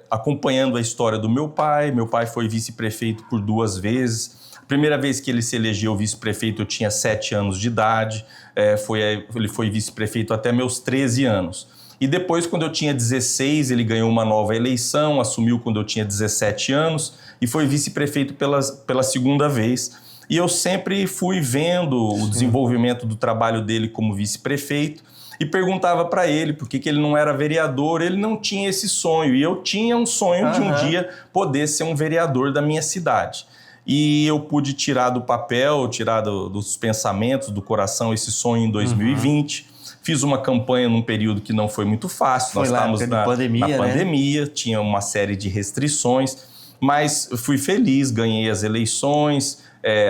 acompanhando a história do meu pai. Meu pai foi vice-prefeito por 2 vezes. A primeira vez que ele se elegeu vice-prefeito, eu tinha 7 anos de idade. Ele foi vice-prefeito até meus 13 anos. E depois, quando eu tinha 16, ele ganhou uma nova eleição, assumiu quando eu tinha 17 anos e foi vice-prefeito pela segunda vez. E eu sempre fui vendo o desenvolvimento do trabalho dele como vice-prefeito e perguntava para ele por que ele não era vereador. Ele não tinha esse sonho e eu tinha um sonho de um dia poder ser um vereador da minha cidade. E eu pude tirar do papel, tirar dos pensamentos, do coração esse sonho em 2020. Fiz uma campanha num período que não foi muito fácil. Nós estávamos na pandemia, tinha uma série de restrições, mas fui feliz, ganhei as eleições,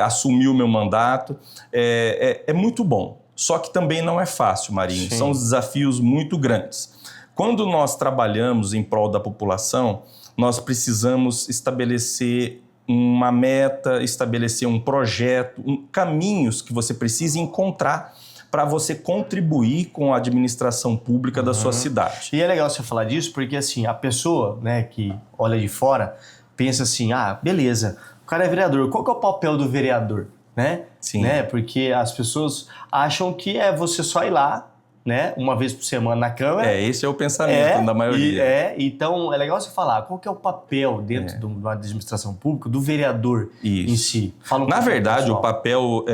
assumi o meu mandato. É muito bom, só que também não é fácil, Marinho. Sim. São desafios muito grandes. Quando nós trabalhamos em prol da população, nós precisamos estabelecer uma meta, estabelecer um projeto, caminhos que você precisa encontrar para você contribuir com a administração pública da sua cidade. E é legal você falar disso, porque assim, a pessoa, né, que olha de fora, pensa assim, beleza, o cara é vereador, qual que é o papel do vereador? Né? Sim. Né? Porque as pessoas acham que é você só ir lá, né, uma vez por semana na Câmara. Esse é o pensamento da maioria. Então é legal você falar qual que é o papel dentro de uma administração pública do vereador em si. Na verdade, o papel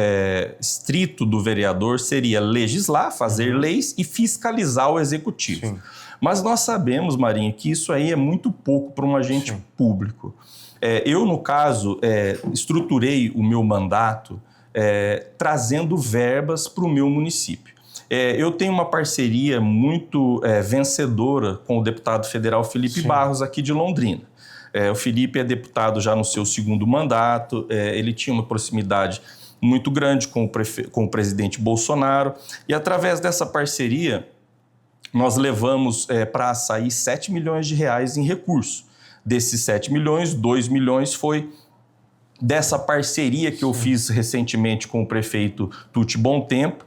estrito do vereador seria legislar, fazer leis e fiscalizar o executivo. Sim. Mas nós sabemos, Marinho, que isso aí é muito pouco para um agente público. Eu, no caso, estruturei o meu mandato trazendo verbas para o meu município. Eu tenho uma parceria muito vencedora com o deputado federal Felipe Barros, aqui de Londrina. O Felipe é deputado já no seu segundo mandato, ele tinha uma proximidade muito grande com o presidente Bolsonaro, e através dessa parceria nós levamos para Açaí 7 milhões de reais em recurso. Desses 7 milhões, 2 milhões foi dessa parceria que eu fiz recentemente com o prefeito Tuti Bom Tempo,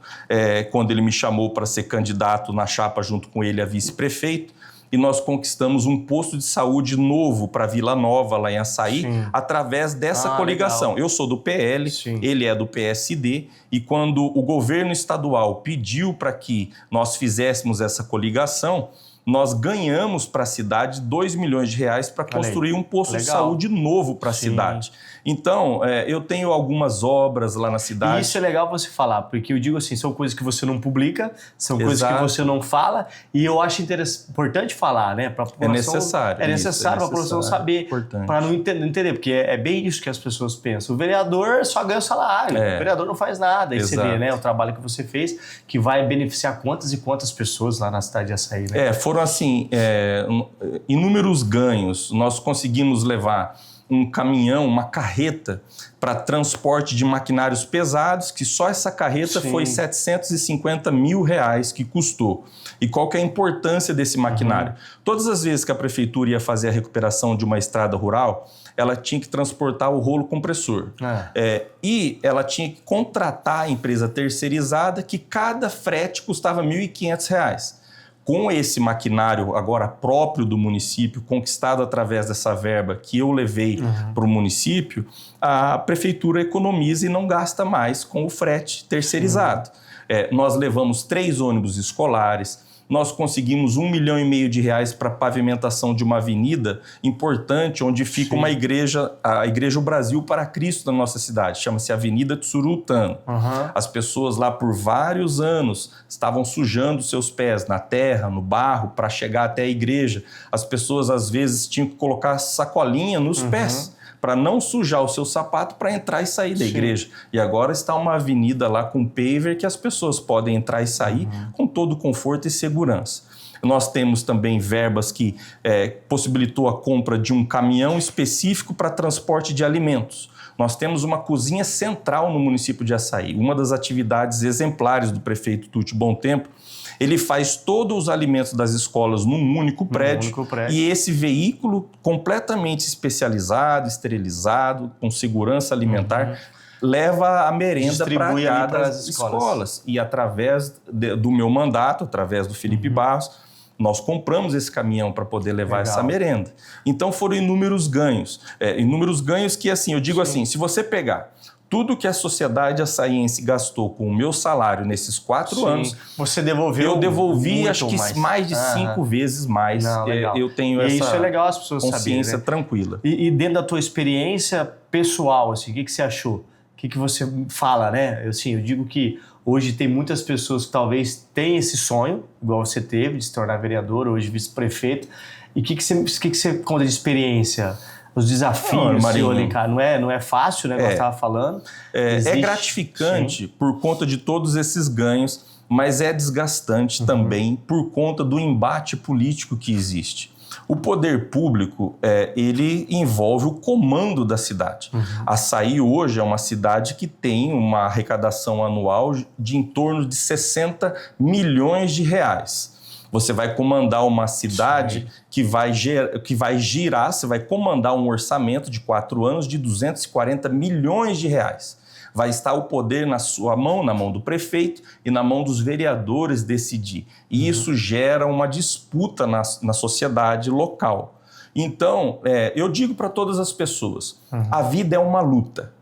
quando ele me chamou para ser candidato na chapa junto com ele a vice-prefeito, e nós conquistamos um posto de saúde novo para Vila Nova, lá em Açaí, através dessa coligação. Legal. Eu sou do PL, ele é do PSD, e quando o governo estadual pediu para que nós fizéssemos essa coligação, nós ganhamos para a cidade 2 milhões de reais para construir um posto de saúde novo para a cidade. Então, eu tenho algumas obras lá na cidade. E isso é legal você falar, porque eu digo assim, são coisas que você não publica, são coisas que você não fala, e eu acho importante falar, né? Pra população, necessário. É necessário para a população saber, para não entender, porque é bem isso que as pessoas pensam. O vereador só ganha o salário, o vereador não faz nada. Aí você vê, né, o trabalho que você fez, que vai beneficiar quantas e quantas pessoas lá na cidade de Açaí, né? Foram assim, inúmeros ganhos. Nós conseguimos levar um caminhão, uma carreta para transporte de maquinários pesados, que só essa carreta foi 750 mil reais que custou. E qual que é a importância desse maquinário? Todas as vezes que a prefeitura ia fazer a recuperação de uma estrada rural, ela tinha que transportar o rolo compressor. E ela tinha que contratar a empresa terceirizada, que cada frete custava R$ 1.500. Com esse maquinário agora próprio do município, conquistado através dessa verba que eu levei para o município, a prefeitura economiza e não gasta mais com o frete terceirizado. Nós levamos 3 ônibus escolares, nós conseguimos R$1,5 milhão para pavimentação de uma avenida importante, onde fica uma igreja, a Igreja O Brasil para Cristo da nossa cidade, chama-se Avenida Tsurutano. As pessoas lá por vários anos estavam sujando seus pés na terra, no barro, para chegar até a igreja. As pessoas às vezes tinham que colocar sacolinha nos pés, para não sujar o seu sapato para entrar e sair da igreja. E agora está uma avenida lá com paver que as pessoas podem entrar e sair com todo conforto e segurança. Nós temos também verbas que possibilitou a compra de um caminhão específico para transporte de alimentos. Nós temos uma cozinha central no município de Açaí. Uma das atividades exemplares do prefeito Tuti Bom Tempo, ele faz todos os alimentos das escolas num único prédio. E esse veículo completamente especializado, esterilizado, com segurança alimentar, leva a merenda para cada escolas. E através do meu mandato, através do Felipe Barros, nós compramos esse caminhão para poder levar essa merenda. Então foram inúmeros ganhos. Inúmeros ganhos que, assim, eu digo assim, se você pegar tudo que a sociedade açaiense gastou com o meu salário nesses 4 anos, você devolveu? Eu devolvi, acho que mais de 5 vezes mais. Eu tenho essa isso é legal as pessoas consciência saberem, né? tranquila. E dentro da tua experiência pessoal, assim, o que você achou? O que você fala, né? Eu digo que hoje tem muitas pessoas que talvez têm esse sonho, igual você teve, de se tornar vereador, hoje vice-prefeito. E o que você conta de experiência? Os desafios, não é fácil, né? Como eu estava falando. É gratificante por conta de todos esses ganhos, mas é desgastante também por conta do embate político que existe. O poder público, ele envolve o comando da cidade. Açaí hoje é uma cidade que tem uma arrecadação anual de em torno de 60 milhões de reais. Você vai comandar uma cidade que vai girar, você vai comandar um orçamento de 4 anos de 240 milhões de reais. Vai estar o poder na sua mão, na mão do prefeito e na mão dos vereadores decidir. E isso gera uma disputa na sociedade local. Então, eu digo para todas as pessoas, a vida é uma luta.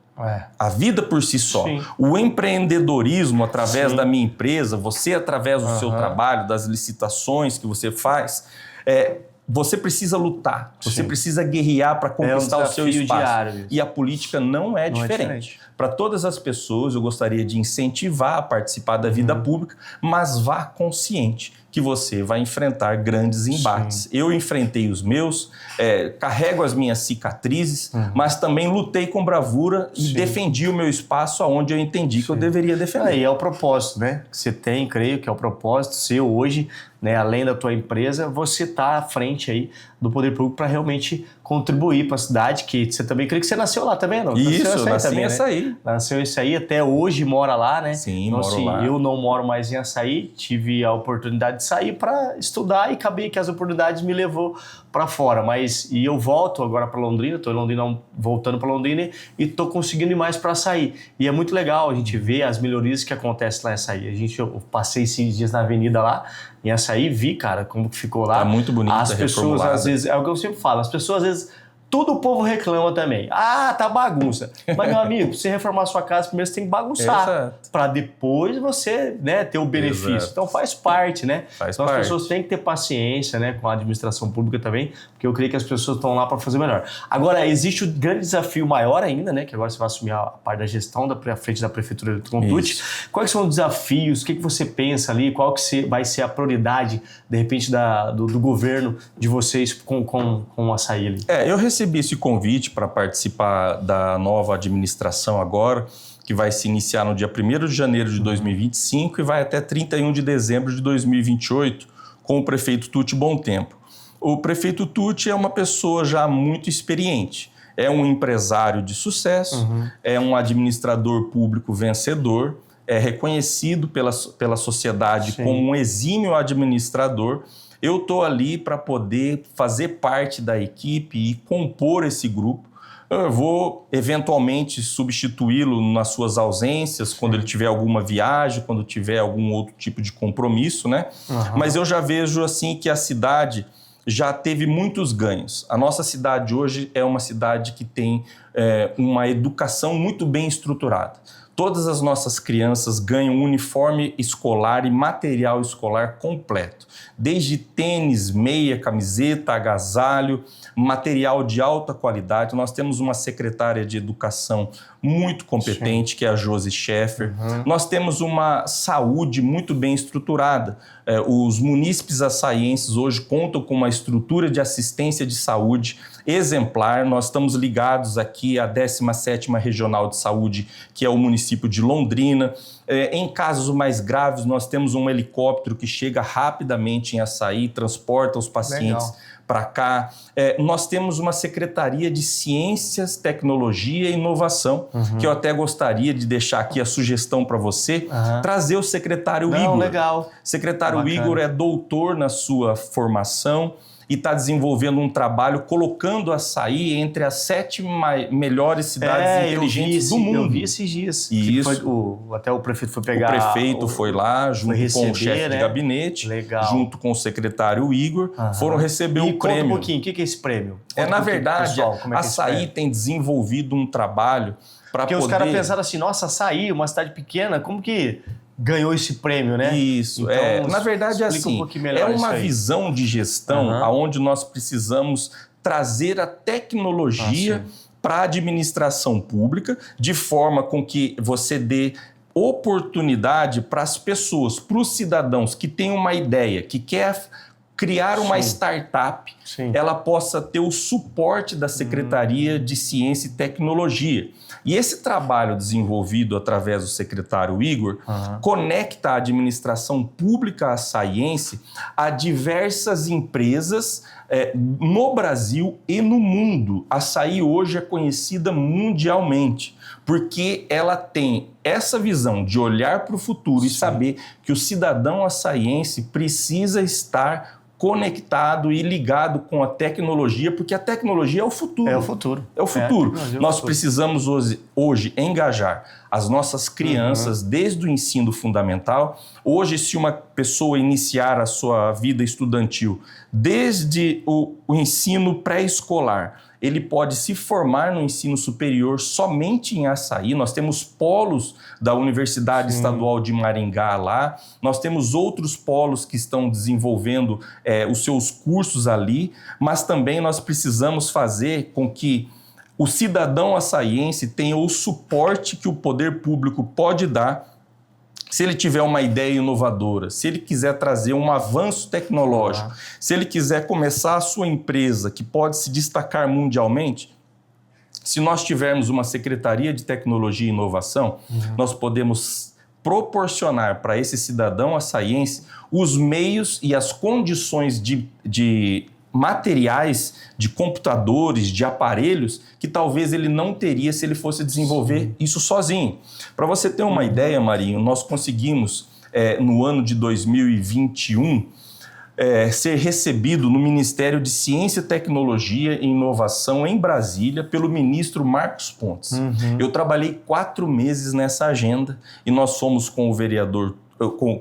A vida por si só. O empreendedorismo através da minha empresa, você através do seu trabalho, das licitações que você faz, você precisa lutar, você precisa guerrear para conquistar o seu espaço. Diário. E a política não é diferente. Para todas as pessoas, eu gostaria de incentivar a participar da vida pública, mas vá consciente que você vai enfrentar grandes embates. Eu enfrentei os meus, carrego as minhas cicatrizes, mas também lutei com bravura e defendi o meu espaço aonde eu entendi que eu deveria defender. E é o propósito, né? Que você tem, creio que é o propósito seu hoje, né, além da tua empresa, você tá à frente aí do poder público para realmente contribuir para a cidade, que você também, creio que você nasceu lá também, não? Isso, nasci em né? Açaí. Nasceu em Açaí, até hoje mora lá, né? Sim, então, moro assim, lá. eu não moro mais em Açaí, tive a oportunidade de sair para estudar e acabei que as oportunidades me levou para fora, e eu volto agora para Londrina, estou em Londrina, voltando para Londrina e estou conseguindo ir mais para Açaí. E é muito legal a gente ver as melhorias que acontecem lá em Açaí. Eu passei 5 dias na avenida lá, em Açaí, vi, cara, como que ficou lá. Tá muito bonito, as pessoas, às vezes, é o que eu sempre falo, as pessoas, às vezes, tudo o povo reclama também. Ah, tá bagunça. Mas, meu amigo, pra você reformar a sua casa, primeiro você tem que bagunçar. Para depois você, né, ter o benefício. Exato. Então faz parte, né? Então as pessoas têm que ter paciência, né, com a administração pública também, porque eu creio que as pessoas estão lá para fazer melhor. Agora, existe um grande desafio maior ainda, né, que agora você vai assumir a parte da gestão da frente da Prefeitura de Contute. Quais são os desafios? O que você pensa ali? Qual que vai ser a prioridade, de repente, do governo de vocês com o Açaí ali? Eu recebi esse convite para participar da nova administração agora, que vai se iniciar no dia 1º de janeiro de 2025 e vai até 31 de dezembro de 2028, com o prefeito Tuti Bom Tempo. O prefeito Tuti é uma pessoa já muito experiente, é um empresário de sucesso, é um administrador público vencedor, é reconhecido pela sociedade como um exímio administrador. Eu estou ali para poder fazer parte da equipe e compor esse grupo. Eu vou, eventualmente, substituí-lo nas suas ausências, quando ele tiver alguma viagem, quando tiver algum outro tipo de compromisso, né? Mas eu já vejo, assim, que a cidade já teve muitos ganhos. A nossa cidade hoje é uma cidade que tem uma educação muito bem estruturada. Todas as nossas crianças ganham uniforme escolar e material escolar completo. Desde tênis, meia, camiseta, agasalho, material de alta qualidade. Nós temos uma secretária de educação muito competente, que é a Josi Scheffer. Nós temos uma saúde muito bem estruturada. Os munícipes açaienses hoje contam com uma estrutura de assistência de saúde exemplar. Nós estamos ligados aqui à 17ª Regional de Saúde, que é o município de Londrina. Em casos mais graves, nós temos um helicóptero que chega rapidamente em Açaí, transporta os pacientes para cá. Nós temos uma Secretaria de Ciências, Tecnologia e Inovação, que eu até gostaria de deixar aqui a sugestão para você, trazer o secretário Igor. Legal. Secretário Igor é doutor na sua formação e está desenvolvendo um trabalho colocando Açaí entre as 7 melhores cidades inteligentes do mundo. Eu vi esses dias. Isso. Até o prefeito foi pegar... O prefeito foi lá, junto com o chefe de gabinete, junto com o secretário Igor, foram receber o prêmio. Conta um pouquinho, o que é esse prêmio? Na verdade, pessoal, Açaí tem desenvolvido um trabalho para poder... Porque os caras pensaram assim, nossa, Açaí, uma cidade pequena, como que ganhou esse prêmio, né? Isso, então, na verdade é assim, é uma visão de gestão onde nós precisamos trazer a tecnologia para a administração pública, de forma com que você dê oportunidade para as pessoas, para os cidadãos que têm uma ideia, que quer criar uma startup, ela possa ter o suporte da Secretaria de Ciência e Tecnologia. E esse trabalho desenvolvido através do secretário Igor conecta a administração pública açaiense a diversas empresas no Brasil e no mundo. Açaí hoje é conhecida mundialmente, porque ela tem essa visão de olhar para o futuro e saber que o cidadão açaiense precisa estar conectado e ligado com a tecnologia, porque a tecnologia é o futuro. É o futuro. É o futuro. Nós precisamos hoje engajar as nossas crianças desde o ensino fundamental. Hoje, se uma pessoa iniciar a sua vida estudantil desde o ensino pré-escolar, ele pode se formar no ensino superior somente em Açaí. Nós temos polos da Universidade Estadual de Maringá lá, nós temos outros polos que estão desenvolvendo os seus cursos ali, mas também nós precisamos fazer com que o cidadão açaiense tenha o suporte que o poder público pode dar. Se ele tiver uma ideia inovadora, se ele quiser trazer um avanço tecnológico, se ele quiser começar a sua empresa que pode se destacar mundialmente, se nós tivermos uma Secretaria de Tecnologia e Inovação, nós podemos proporcionar para esse cidadão açaiense os meios e as condições de materiais, de computadores, de aparelhos que talvez ele não teria se ele fosse desenvolver isso sozinho. Para você ter uma ideia, Marinho, nós conseguimos, no ano de 2021, ser recebido no Ministério de Ciência, Tecnologia e Inovação em Brasília pelo ministro Marcos Pontes. Eu trabalhei 4 meses nessa agenda e nós fomos com o vereador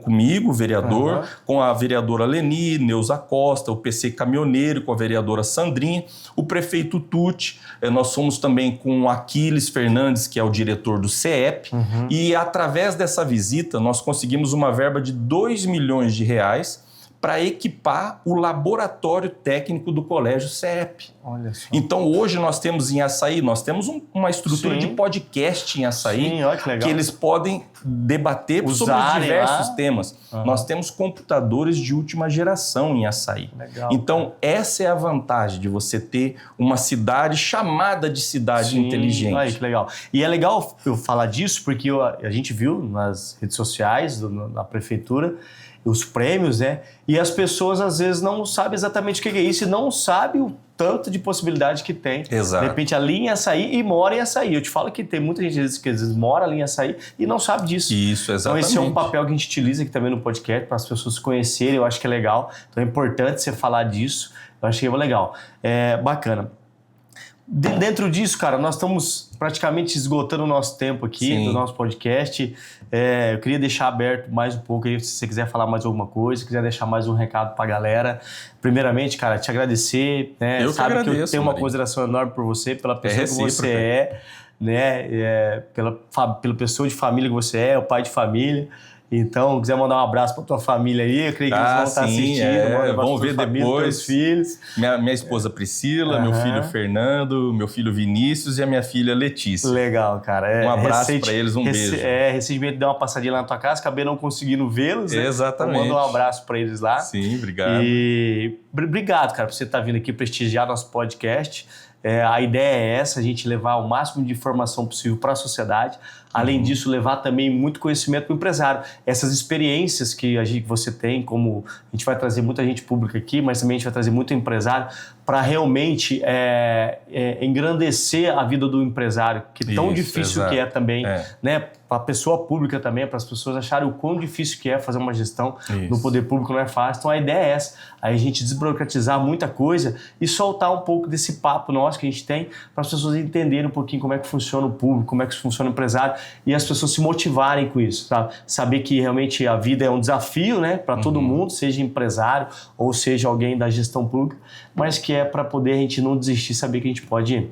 comigo, vereador, com a vereadora Leni, Neuza Costa, o PC Caminhoneiro, com a vereadora Sandrinha, o prefeito Tucci, nós fomos também com o Aquiles Fernandes, que é o diretor do CEP, e através dessa visita nós conseguimos uma verba de R$2 milhões para equipar o laboratório técnico do Colégio CEP. Olha só. Então, hoje nós temos em Açaí, nós temos uma estrutura de podcast em Açaí, olha que legal, que eles podem debater sobre diversos temas. Nós temos computadores de última geração em Açaí. Legal, então, essa é a vantagem de você ter uma cidade chamada de cidade inteligente. Olha que legal. E é legal eu falar disso porque a gente viu nas redes sociais da prefeitura os prêmios, né? E as pessoas às vezes não sabem exatamente o que é isso e não sabem o tanto de possibilidade que tem. Exato. De repente ali em Açaí e mora em Açaí. Eu te falo que tem muita gente que às vezes mora ali em Açaí e não sabe disso. Isso, exatamente. Então esse é um papel que a gente utiliza aqui também no podcast para as pessoas se conhecerem. Eu acho que é legal. Então é importante você falar disso. Eu achei legal. Bacana. Dentro disso, cara, nós estamos praticamente esgotando o nosso tempo aqui do nosso podcast. Eu queria deixar aberto mais um pouco aí, se você quiser falar mais alguma coisa, se quiser deixar mais um recado pra galera. Primeiramente, cara, te agradecer, né? Eu Sabe que agradeço, eu tenho uma Marinho. consideração enorme por você, pela pessoa que você é, né? Pela pessoa de família que você é, o pai de família. Então, quiser mandar um abraço para tua família aí, eu creio que eles vão estar assistindo. Vão ver família, depois. teus filhos. Minha esposa Priscila, meu filho Fernando, meu filho Vinícius e a minha filha Letícia. Legal, cara. Um abraço para eles, um beijo. Recentemente dei uma passadinha lá na tua casa, acabei não conseguindo vê-los. Né? Exatamente. Então, manda um abraço para eles lá. Sim, obrigado. E obrigado, cara, por você estar vindo aqui prestigiar nosso podcast. A ideia é essa, a gente levar o máximo de informação possível para a sociedade. Além disso, levar também muito conhecimento para o empresário. Essas experiências que você tem, como a gente vai trazer muita gente pública aqui, mas também a gente vai trazer muito empresário para realmente engrandecer a vida do empresário, que tão difícil que é também, né? Para a pessoa pública também, para as pessoas acharem o quão difícil que é fazer uma gestão no poder público, não é fácil. Então a ideia é essa, a gente desburocratizar muita coisa e soltar um pouco desse papo nosso que a gente tem para as pessoas entenderem um pouquinho como é que funciona o público, como é que funciona o empresário e as pessoas se motivarem com isso, sabe? Saber que realmente a vida é um desafio, né, para todo mundo, seja empresário ou seja alguém da gestão pública, mas que é para poder a gente não desistir, saber que a gente pode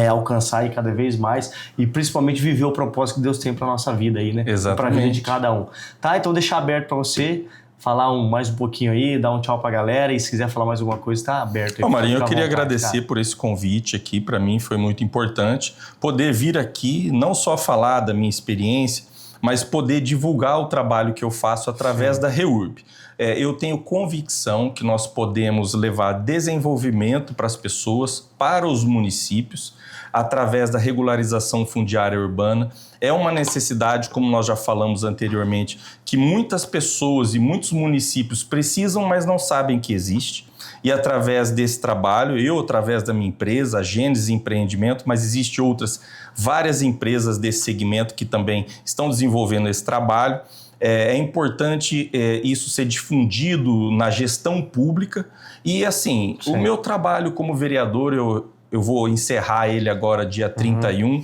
alcançar aí cada vez mais e principalmente viver o propósito que Deus tem para nossa vida aí, né? Para a vida de cada um. Tá? Então deixar aberto para você falar mais um pouquinho aí, dar um tchau para a galera e se quiser falar mais alguma coisa, tá aberto. Marinho, eu queria agradecer por esse convite aqui, para mim foi muito importante poder vir aqui, não só falar da minha experiência, mas poder divulgar o trabalho que eu faço através da REURB. Eu tenho convicção que nós podemos levar desenvolvimento para as pessoas, para os municípios, através da regularização fundiária urbana. É uma necessidade, como nós já falamos anteriormente, que muitas pessoas e muitos municípios precisam, mas não sabem que existe. E através desse trabalho, através da minha empresa, a Gênesis Empreendimento, mas existem várias empresas desse segmento que também estão desenvolvendo esse trabalho. É importante isso ser difundido na gestão pública. E assim, o meu trabalho como vereador, eu vou encerrar ele agora dia 31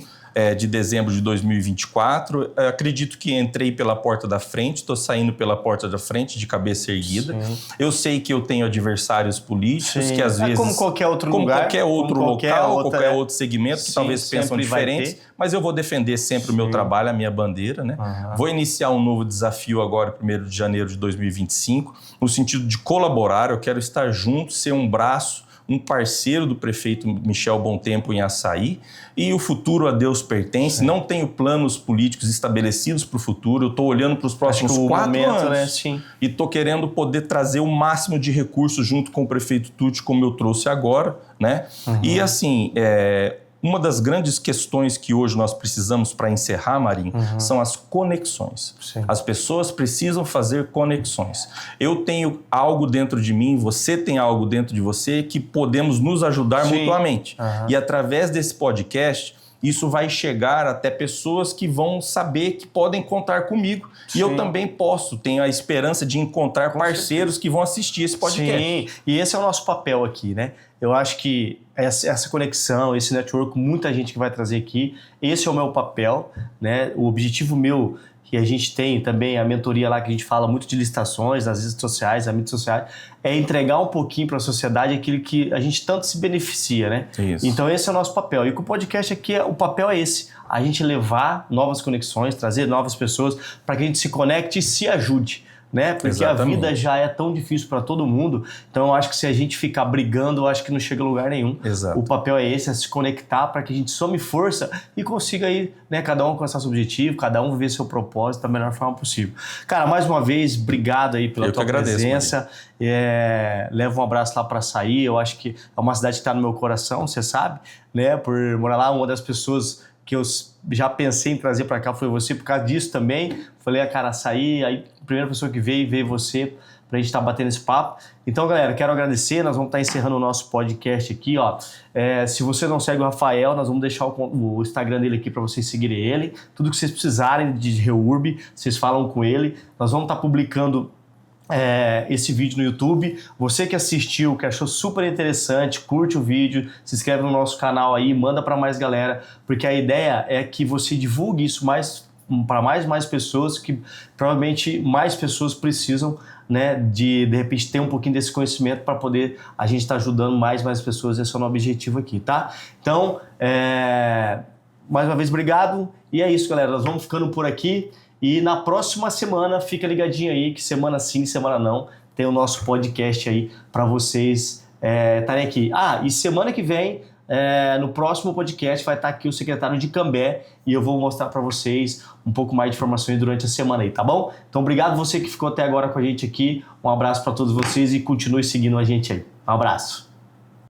de dezembro de 2024. Acredito que entrei pela porta da frente, estou saindo pela porta da frente de cabeça erguida. Eu sei que eu tenho adversários políticos que às vezes... como qualquer outro lugar. Qualquer outro local, qualquer outro segmento que talvez pensam diferentes. Mas eu vou defender sempre o meu trabalho, a minha bandeira, né? Vou iniciar um novo desafio agora, 1º de janeiro de 2025, no sentido de colaborar. Eu quero estar junto, ser um braço, um parceiro do prefeito Michel Bontempo em Açaí, e o futuro a Deus pertence. Não tenho planos políticos estabelecidos para o futuro, eu estou olhando para os próximos 4 anos, né? Sim. E estou querendo poder trazer o máximo de recursos junto com o prefeito Tucci, como eu trouxe agora, né? E assim, Uma das grandes questões que hoje nós precisamos para encerrar, Marinho, são as conexões. Sim. As pessoas precisam fazer conexões. Eu tenho algo dentro de mim, você tem algo dentro de você que podemos nos ajudar mutuamente. E através desse podcast, isso vai chegar até pessoas que vão saber que podem contar comigo. Sim. E eu também tenho a esperança de encontrar parceiros que vão assistir esse podcast. Sim, e esse é o nosso papel aqui, né? Eu acho que essa conexão, esse network, muita gente que vai trazer aqui, esse é o meu papel, né? O objetivo meu, que a gente tem também, a mentoria lá que a gente fala muito de licitações, nas redes sociais, as mídias sociais, é entregar um pouquinho para a sociedade aquilo que a gente tanto se beneficia, né? Isso. Então esse é o nosso papel. E com o podcast aqui, o papel é esse, a gente levar novas conexões, trazer novas pessoas para que a gente se conecte e se ajude. Né? Porque exatamente. A vida já é tão difícil para todo mundo, então eu acho que se a gente ficar brigando, eu acho que não chega a lugar nenhum. Exato. O papel é esse, é se conectar para que a gente some força e consiga aí, né, cada um alcançar seu objetivo, cada um viver seu propósito da melhor forma possível. Cara, mais uma vez, obrigado aí pela tua presença. Leva um abraço lá para Açaí, eu acho que é uma cidade que está no meu coração, você sabe, né? Por morar lá, uma das pessoas que eu já pensei em trazer para cá foi você, por causa disso também. Falei, cara, Açaí, aí a primeira pessoa que veio você, pra gente estar batendo esse papo. Então, galera, quero agradecer, nós vamos estar encerrando o nosso podcast aqui, ó. Se você não segue o Rafael, nós vamos deixar o Instagram dele aqui para vocês seguirem ele. Tudo que vocês precisarem de Reurb, vocês falam com ele. Nós vamos estar publicando esse vídeo no YouTube. Você que assistiu, que achou super interessante, curte o vídeo, se inscreve no nosso canal aí, manda para mais galera, porque a ideia é que você divulgue isso para mais pessoas, que provavelmente mais pessoas precisam, né, de repente ter um pouquinho desse conhecimento para poder a gente estar ajudando mais pessoas. Esse é o nosso objetivo aqui, tá? Então, mais uma vez, obrigado. E é isso, galera, nós vamos ficando por aqui. E na próxima semana, fica ligadinho aí, que semana sim, semana não, tem o nosso podcast aí para vocês estarem aqui. E semana que vem, no próximo podcast, vai estar aqui o secretário de Cambé e eu vou mostrar para vocês um pouco mais de informações durante a semana aí, tá bom? Então, obrigado você que ficou até agora com a gente aqui, um abraço para todos vocês e continue seguindo a gente aí. Um abraço.